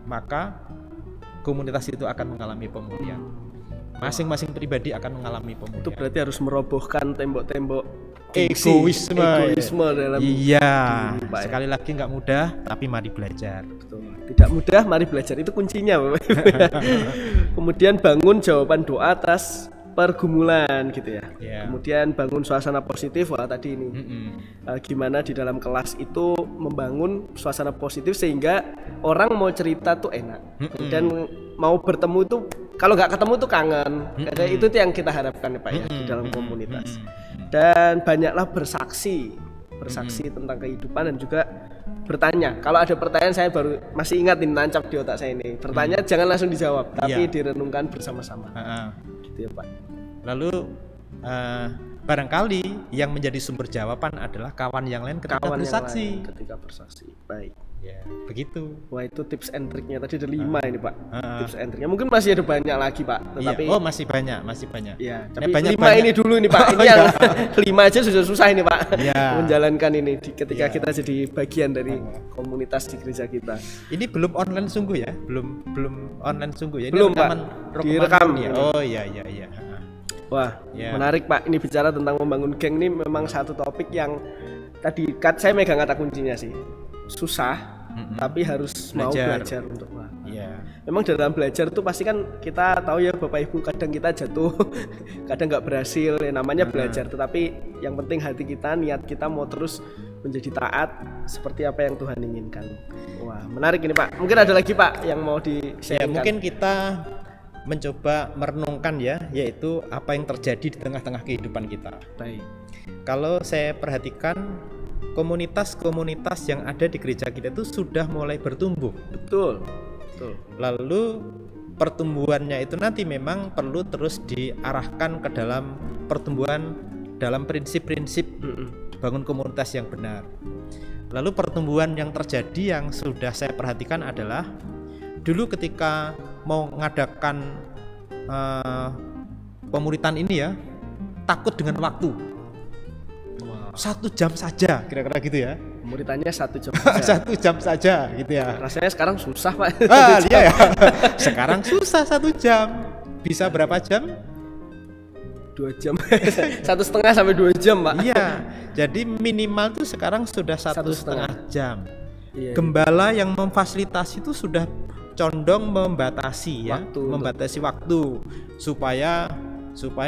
Speaker 2: maka komunitas itu akan mengalami pemulihan. Masing-masing pribadi akan mengalami pemulihan.
Speaker 1: Itu berarti harus merobohkan tembok-tembok
Speaker 2: egoisme
Speaker 1: dalam
Speaker 2: sekali lagi nggak mudah, tapi mari belajar.
Speaker 1: Betul. Tidak mudah, mari belajar, itu kuncinya, Bapak. Kemudian bangun jawaban doa atas pergumulan gitu ya. Kemudian bangun suasana positif. Wah, tadi ini gimana di dalam kelas itu membangun suasana positif sehingga orang mau cerita tuh enak. Dan mau bertemu tuh, kalau nggak ketemu tuh kangen. Itu tuh yang kita harapkan ya, Pak ya, di dalam komunitas. Dan banyaklah bersaksi tentang kehidupan, dan juga bertanya. Kalau ada pertanyaan, saya baru masih ingat ini, nancap di otak saya ini. Bertanya jangan langsung dijawab, tapi direnungkan bersama-sama. Gitu ya, Pak.
Speaker 2: Lalu barangkali yang menjadi sumber jawaban adalah kawan yang lain ketika bersaksi.
Speaker 1: Baik.
Speaker 2: Ya, begitu.
Speaker 1: Wah, itu tips and triknya tadi ada 5 ini, Pak. Tips and triknya mungkin masih ada banyak lagi, Pak. Tetapi
Speaker 2: masih banyak.
Speaker 1: Iya, tapi 5 ini dulu nih, Pak. Ini yang 5 aja sudah susah ini, Pak. Menjalankan ini ketika kita jadi bagian dari komunitas di gereja kita.
Speaker 2: Ini belum online sungguh ya? Belum online sungguh ya? Ini
Speaker 1: belum, Pak. Direkam
Speaker 2: ya. Oh iya.
Speaker 1: Wah, menarik, Pak. Ini bicara tentang membangun geng ini memang satu topik yang tadi saya megang kata kuncinya sih. Susah, tapi harus mau belajar untuk memang dalam belajar tuh pasti kan kita tahu ya, Bapak Ibu, kadang kita jatuh, kadang nggak berhasil, namanya belajar. Tetapi yang penting hati kita, niat kita mau terus menjadi taat seperti apa yang Tuhan inginkan. Wah, menarik ini Pak. Mungkin ada lagi Pak yang mau di-sharingkan.
Speaker 2: Ya, mungkin kita mencoba merenungkan ya, yaitu apa yang terjadi di tengah-tengah kehidupan kita.
Speaker 1: Baik.
Speaker 2: Kalau saya perhatikan komunitas-komunitas yang ada di gereja kita itu sudah mulai bertumbuh.
Speaker 1: Betul. Betul.
Speaker 2: Lalu pertumbuhannya itu nanti memang perlu terus diarahkan ke dalam pertumbuhan dalam prinsip-prinsip bangun komunitas yang benar. Lalu pertumbuhan yang terjadi yang sudah saya perhatikan adalah dulu ketika mau mengadakan pemuritan ini ya, takut dengan waktu. 1 jam saja kira-kira gitu ya.
Speaker 1: Pemuritannya 1 jam saja.
Speaker 2: 1 jam saja gitu ya.
Speaker 1: Rasanya sekarang susah Pak.
Speaker 2: Iya ya. Sekarang susah 1 jam. Bisa berapa jam?
Speaker 1: 2 jam. 1,5 sampai 2 jam Pak.
Speaker 2: Iya. Jadi minimal tuh sekarang sudah 1,5 jam.
Speaker 1: Iya.
Speaker 2: Gembala yang memfasilitasi itu sudah condong membatasi ya,
Speaker 1: Waktu
Speaker 2: membatasi waktu supaya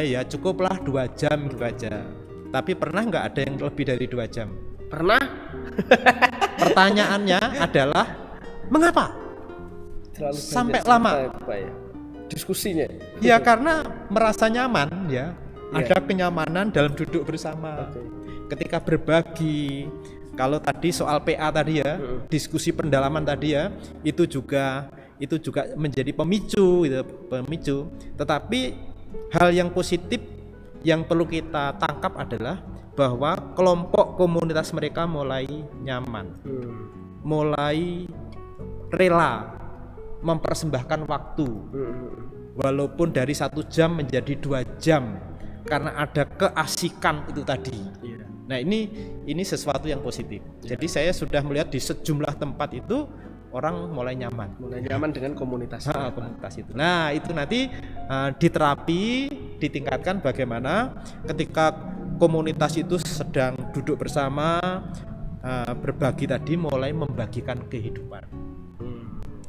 Speaker 2: ya cukuplah 2 jam gitu aja. Tapi pernah nggak ada yang lebih dari 2 jam?
Speaker 1: Pernah?
Speaker 2: Pertanyaannya adalah mengapa
Speaker 1: Terlalu
Speaker 2: sampai
Speaker 1: banyak
Speaker 2: lama?
Speaker 1: cerita, Pak, ya. Diskusinya.
Speaker 2: Ya karena merasa nyaman ya.
Speaker 1: Iya.
Speaker 2: Ada kenyamanan dalam duduk bersama.
Speaker 1: Oke.
Speaker 2: Ketika berbagi. Kalau tadi soal PA tadi ya, diskusi pendalaman tadi ya, itu juga menjadi pemicu gitu, pemicu. Tetapi hal yang positif yang perlu kita tangkap adalah bahwa kelompok komunitas mereka mulai nyaman, mulai rela mempersembahkan waktu, walaupun dari 1 jam menjadi 2 jam, karena ada keasikan itu tadi. Nah ini sesuatu yang positif. Jadi saya sudah melihat di sejumlah tempat itu orang mulai nyaman
Speaker 1: dengan komunitas.
Speaker 2: Komunitas itu. Nah itu nanti diterapi, ditingkatkan bagaimana ketika komunitas itu sedang duduk bersama, berbagi tadi, mulai membagikan kehidupan.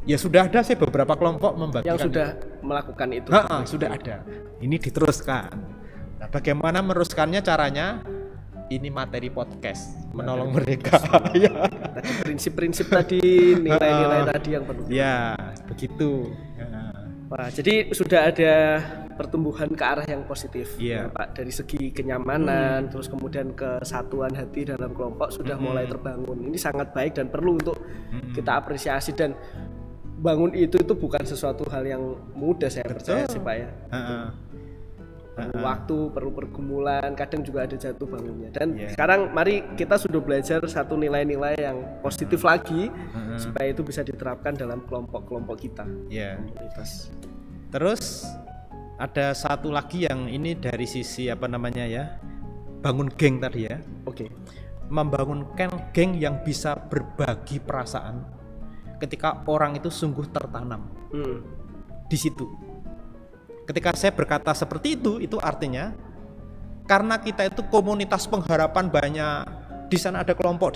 Speaker 2: Ya sudah ada sih beberapa kelompok membagikan
Speaker 1: yang sudah melakukan itu.
Speaker 2: Sudah ada. Ini diteruskan. Nah, bagaimana meneruskannya caranya? Ini materi podcast menolong mereka. Ya.
Speaker 1: Tadi prinsip-prinsip tadi, nilai-nilai tadi yang perlu.
Speaker 2: Ya, begitu.
Speaker 1: Wah, jadi sudah ada pertumbuhan ke arah yang positif,
Speaker 2: ya,
Speaker 1: Pak. Dari segi kenyamanan, terus kemudian kesatuan hati dalam kelompok sudah mulai terbangun. Ini sangat baik dan perlu untuk kita apresiasi, dan bangun itu bukan sesuatu hal yang mudah, saya percaya sih Pak ya. Perlu waktu, perlu pergumulan, kadang juga ada jatuh bangunnya. Dan sekarang mari kita sudah belajar satu nilai-nilai yang positif lagi supaya itu bisa diterapkan dalam kelompok-kelompok kita.
Speaker 2: Terus ada satu lagi yang ini dari sisi bangun geng tadi ya. Membangun geng yang bisa berbagi perasaan ketika orang itu sungguh tertanam di situ. Ketika saya berkata seperti itu artinya karena kita itu komunitas pengharapan banyak, di sana ada kelompok,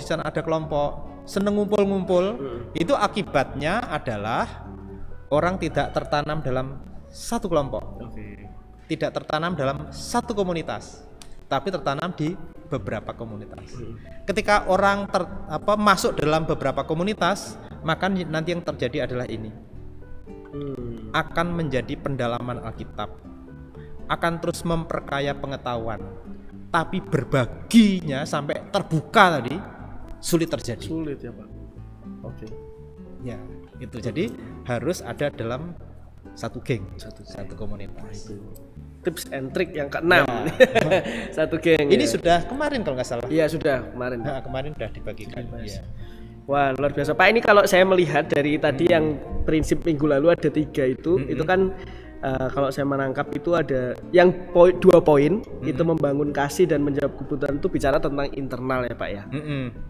Speaker 2: seneng ngumpul-ngumpul, itu akibatnya adalah orang tidak tertanam dalam satu kelompok, tidak tertanam dalam satu komunitas, tapi tertanam di beberapa komunitas. Ketika orang masuk dalam beberapa komunitas, maka nanti yang terjadi adalah ini. Akan menjadi pendalaman Alkitab, akan terus memperkaya pengetahuan, tapi berbaginya sampai terbuka tadi sulit terjadi.
Speaker 1: Sulit ya Pak.
Speaker 2: Ya itu, jadi harus ada dalam satu geng, satu komunitas.
Speaker 1: Tips and trick yang ke-6 satu geng.
Speaker 2: Ini sudah kemarin kalau nggak salah.
Speaker 1: Iya sudah kemarin.
Speaker 2: Kemarin sudah dibagikan.
Speaker 1: Wah luar biasa Pak. Ini kalau saya melihat dari tadi yang prinsip minggu lalu ada 3 itu kan kalau saya menangkap itu ada yang 2 poin itu membangun kasih dan menjawab kebutuhan, itu bicara tentang internal ya Pak ya,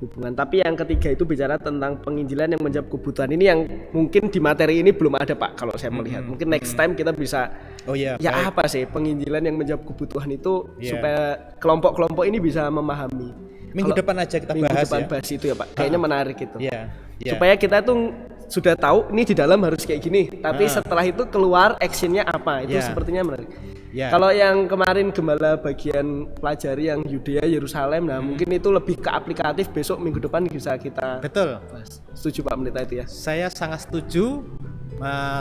Speaker 1: hubungan. Tapi yang ketiga itu bicara tentang penginjilan yang menjawab kebutuhan. Ini yang mungkin di materi ini belum ada Pak kalau saya melihat. Mungkin next time kita bisa apa sih penginjilan yang menjawab kebutuhan itu supaya kelompok-kelompok ini bisa memahami.
Speaker 2: Minggu depan aja kita bahas
Speaker 1: itu ya Pak. Kayaknya menarik itu.
Speaker 2: Supaya
Speaker 1: kita tuh sudah tahu ini di dalam harus kayak gini, tapi setelah itu keluar actionnya apa, itu sepertinya menarik.
Speaker 2: Ya.
Speaker 1: Kalau yang kemarin gembala bagian pelajari yang Yudea Yerusalem, nah mungkin itu lebih ke aplikatif, besok minggu depan bisa kita
Speaker 2: Betul.
Speaker 1: bahas. Setuju Pak Pendeta itu ya?
Speaker 2: Saya sangat setuju.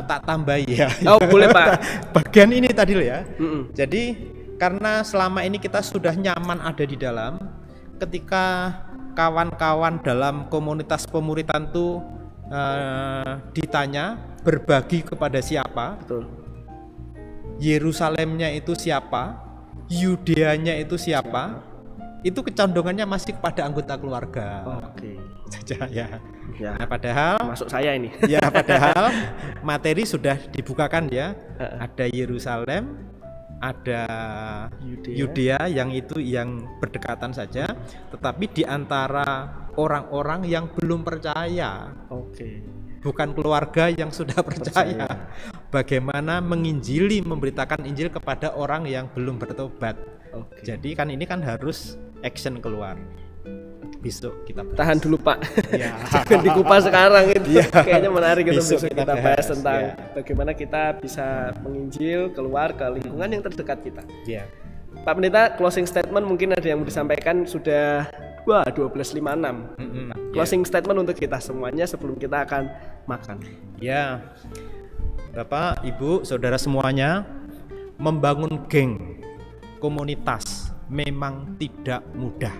Speaker 2: Tak tambahi ya.
Speaker 1: Oh boleh Pak.
Speaker 2: Bagian ini tadi loh ya.
Speaker 1: Mm-mm.
Speaker 2: Jadi karena selama ini kita sudah nyaman ada di dalam, ketika kawan-kawan dalam komunitas pemuritan itu ditanya berbagi kepada siapa,
Speaker 1: Betul.
Speaker 2: Yerusalemnya itu siapa, Yudeanya itu siapa, itu kecondongannya masih kepada anggota keluarga
Speaker 1: Oke.
Speaker 2: saja ya.
Speaker 1: Ya.
Speaker 2: Nah, padahal
Speaker 1: Masuk saya ini.
Speaker 2: ya padahal materi sudah dibukakan ya. Ada Yerusalem, ada Yudea yang itu yang berdekatan saja, tetapi di antara orang-orang yang belum percaya,
Speaker 1: Oke.
Speaker 2: bukan keluarga yang sudah percaya. Bagaimana menginjili, memberitakan Injil kepada orang yang belum bertobat.
Speaker 1: Oke.
Speaker 2: Jadi kan ini kan harus action keluar. Besok kita bahas.
Speaker 1: Tahan dulu Pak.
Speaker 2: Ya.
Speaker 1: Jangan dikupas sekarang itu. Kayaknya menarik itu
Speaker 2: Besok
Speaker 1: besok
Speaker 2: kita
Speaker 1: kita bahas
Speaker 2: bahas,
Speaker 1: tentang
Speaker 2: ya.
Speaker 1: bagaimana kita bisa menginjil keluar ke lingkungan yang terdekat kita.
Speaker 2: Ya.
Speaker 1: Pak Pendeta, closing statement mungkin ada yang mau disampaikan sudah 12.56. Closing statement untuk kita semuanya sebelum kita akan makan.
Speaker 2: Ya, Bapak, Ibu, Saudara semuanya, membangun geng komunitas memang tidak mudah.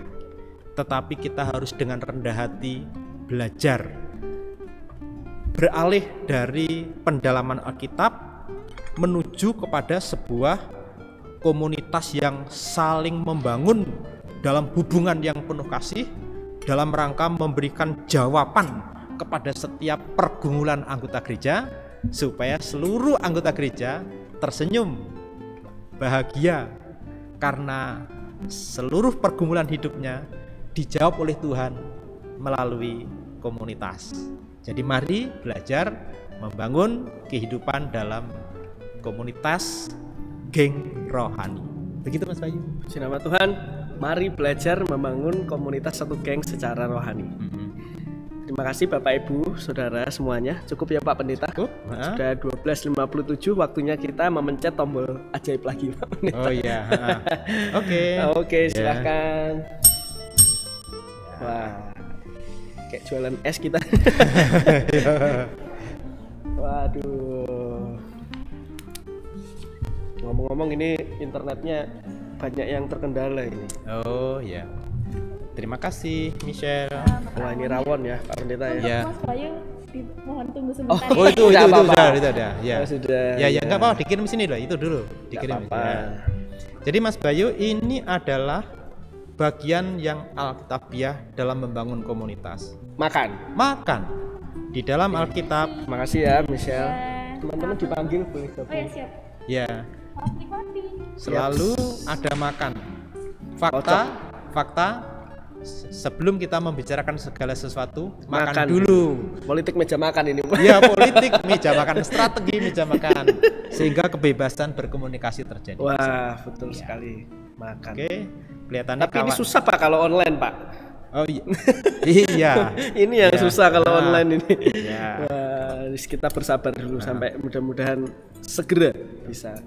Speaker 2: Tetapi kita harus dengan rendah hati belajar. Beralih dari pendalaman Alkitab menuju kepada sebuah komunitas yang saling membangun dalam hubungan yang penuh kasih, dalam rangka memberikan jawaban kepada setiap pergumulan anggota gereja, supaya seluruh anggota gereja tersenyum, bahagia, karena seluruh pergumulan hidupnya dijawab oleh Tuhan melalui komunitas. Jadi mari belajar membangun kehidupan dalam komunitas geng rohani. Begitu Mas Bayu.
Speaker 1: Puji nama Tuhan, mari belajar membangun komunitas satu geng secara rohani. Terima kasih Bapak Ibu, Saudara semuanya. Cukup ya Pak Pendeta.
Speaker 2: Cukup.
Speaker 1: Sudah 12.57, waktunya kita memencet tombol ajaib lagi Pak Pendeta.
Speaker 2: Oh iya. Oke.
Speaker 1: Oke,
Speaker 2: Ya.
Speaker 1: silahkan. Wah, kayak jualan es kita. Waduh. Ngomong-ngomong ini internetnya banyak yang terkendala ini.
Speaker 2: Oh ya. Terima kasih Michelle.
Speaker 1: Wah ini rawon ya Pak Pendeta ya.
Speaker 2: Ya.
Speaker 3: Mas Bayu mohon tunggu sebentar.
Speaker 2: Oh itu
Speaker 1: Tidak apa-apa.
Speaker 2: sudah ya.
Speaker 1: Oh, sudah,
Speaker 2: Ya
Speaker 1: ya.
Speaker 2: enggak apa-apa, dikirim sini loh, itu dulu dikirim.
Speaker 1: apa-apa.
Speaker 2: Ya. Jadi Mas Bayu, ini adalah bagian yang alkitabiah dalam membangun komunitas.
Speaker 1: Makan.
Speaker 2: Makan. Di dalam Alkitab
Speaker 1: Makasih ya Michelle. Teman-teman dipanggil boleh
Speaker 3: Oh ya
Speaker 1: gabung.
Speaker 3: siap.
Speaker 2: ya
Speaker 3: Harus nikmati.
Speaker 2: selalu ada makan. Fakta sebelum kita membicarakan segala sesuatu, makan dulu.
Speaker 1: Politik meja makan ini.
Speaker 2: Ya, politik meja makan, strategi meja makan, sehingga kebebasan berkomunikasi terjadi.
Speaker 1: Wah betul sekali. Makan.
Speaker 2: Oke, kelihatannya
Speaker 1: Tapi ini susah Pak kalau online Pak.
Speaker 2: Oh iya. Iya.
Speaker 1: Ini yang
Speaker 2: Ya.
Speaker 1: susah kalau
Speaker 2: Nah.
Speaker 1: online ini.
Speaker 2: Ya.
Speaker 1: Wah, kita bersabar dulu sampai mudah-mudahan segera bisa.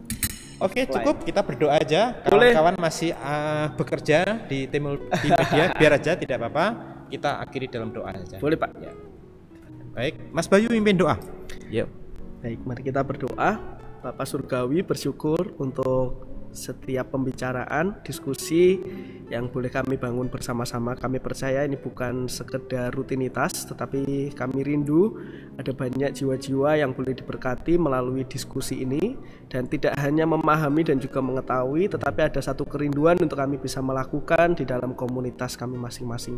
Speaker 2: Oke, cukup kita berdoa aja.
Speaker 1: Boleh.
Speaker 2: Kawan-kawan masih bekerja di di media, biar aja tidak apa-apa. Kita akhiri dalam doa aja.
Speaker 1: Boleh Pak.
Speaker 2: Ya. Baik, Mas Bayu mimpin doa. Yuk.
Speaker 1: Baik, mari kita berdoa. Bapak Surgawi, bersyukur untuk setiap pembicaraan, diskusi yang boleh kami bangun bersama-sama. Kami percaya ini bukan sekedar rutinitas, tetapi kami rindu ada banyak jiwa-jiwa yang boleh diberkati melalui diskusi ini, dan tidak hanya memahami dan juga mengetahui, tetapi ada satu kerinduan untuk kami bisa melakukan di dalam komunitas kami masing-masing.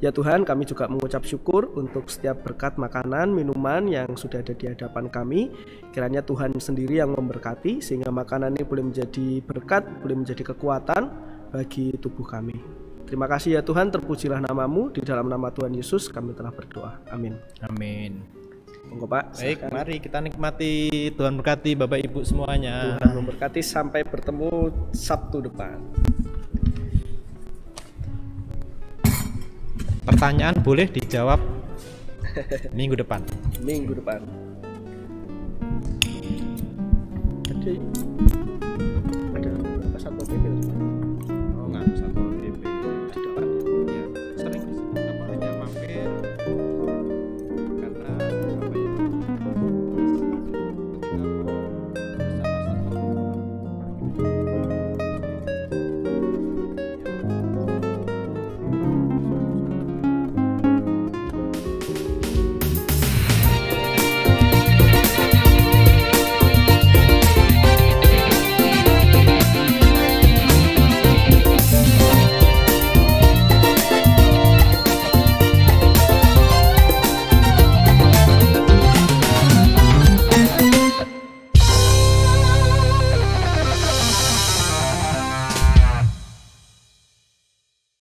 Speaker 1: Ya Tuhan, kami juga mengucap syukur untuk setiap berkat makanan, minuman yang sudah ada di hadapan kami. Kiranya Tuhan sendiri yang memberkati, sehingga makanan ini boleh menjadi berkat, boleh menjadi kekuatan bagi tubuh kami. Terima kasih ya Tuhan, terpujilah namamu. Di dalam nama Tuhan Yesus kami telah berdoa. Amin.
Speaker 2: Amin.
Speaker 1: Monggo Pak.
Speaker 2: Baik,
Speaker 1: silakan.
Speaker 2: mari kita nikmati. Tuhan berkati Bapak Ibu semuanya.
Speaker 1: Tuhan memberkati, sampai bertemu Sabtu depan.
Speaker 2: Pertanyaan boleh dijawab minggu depan.
Speaker 1: Minggu depan. Oke.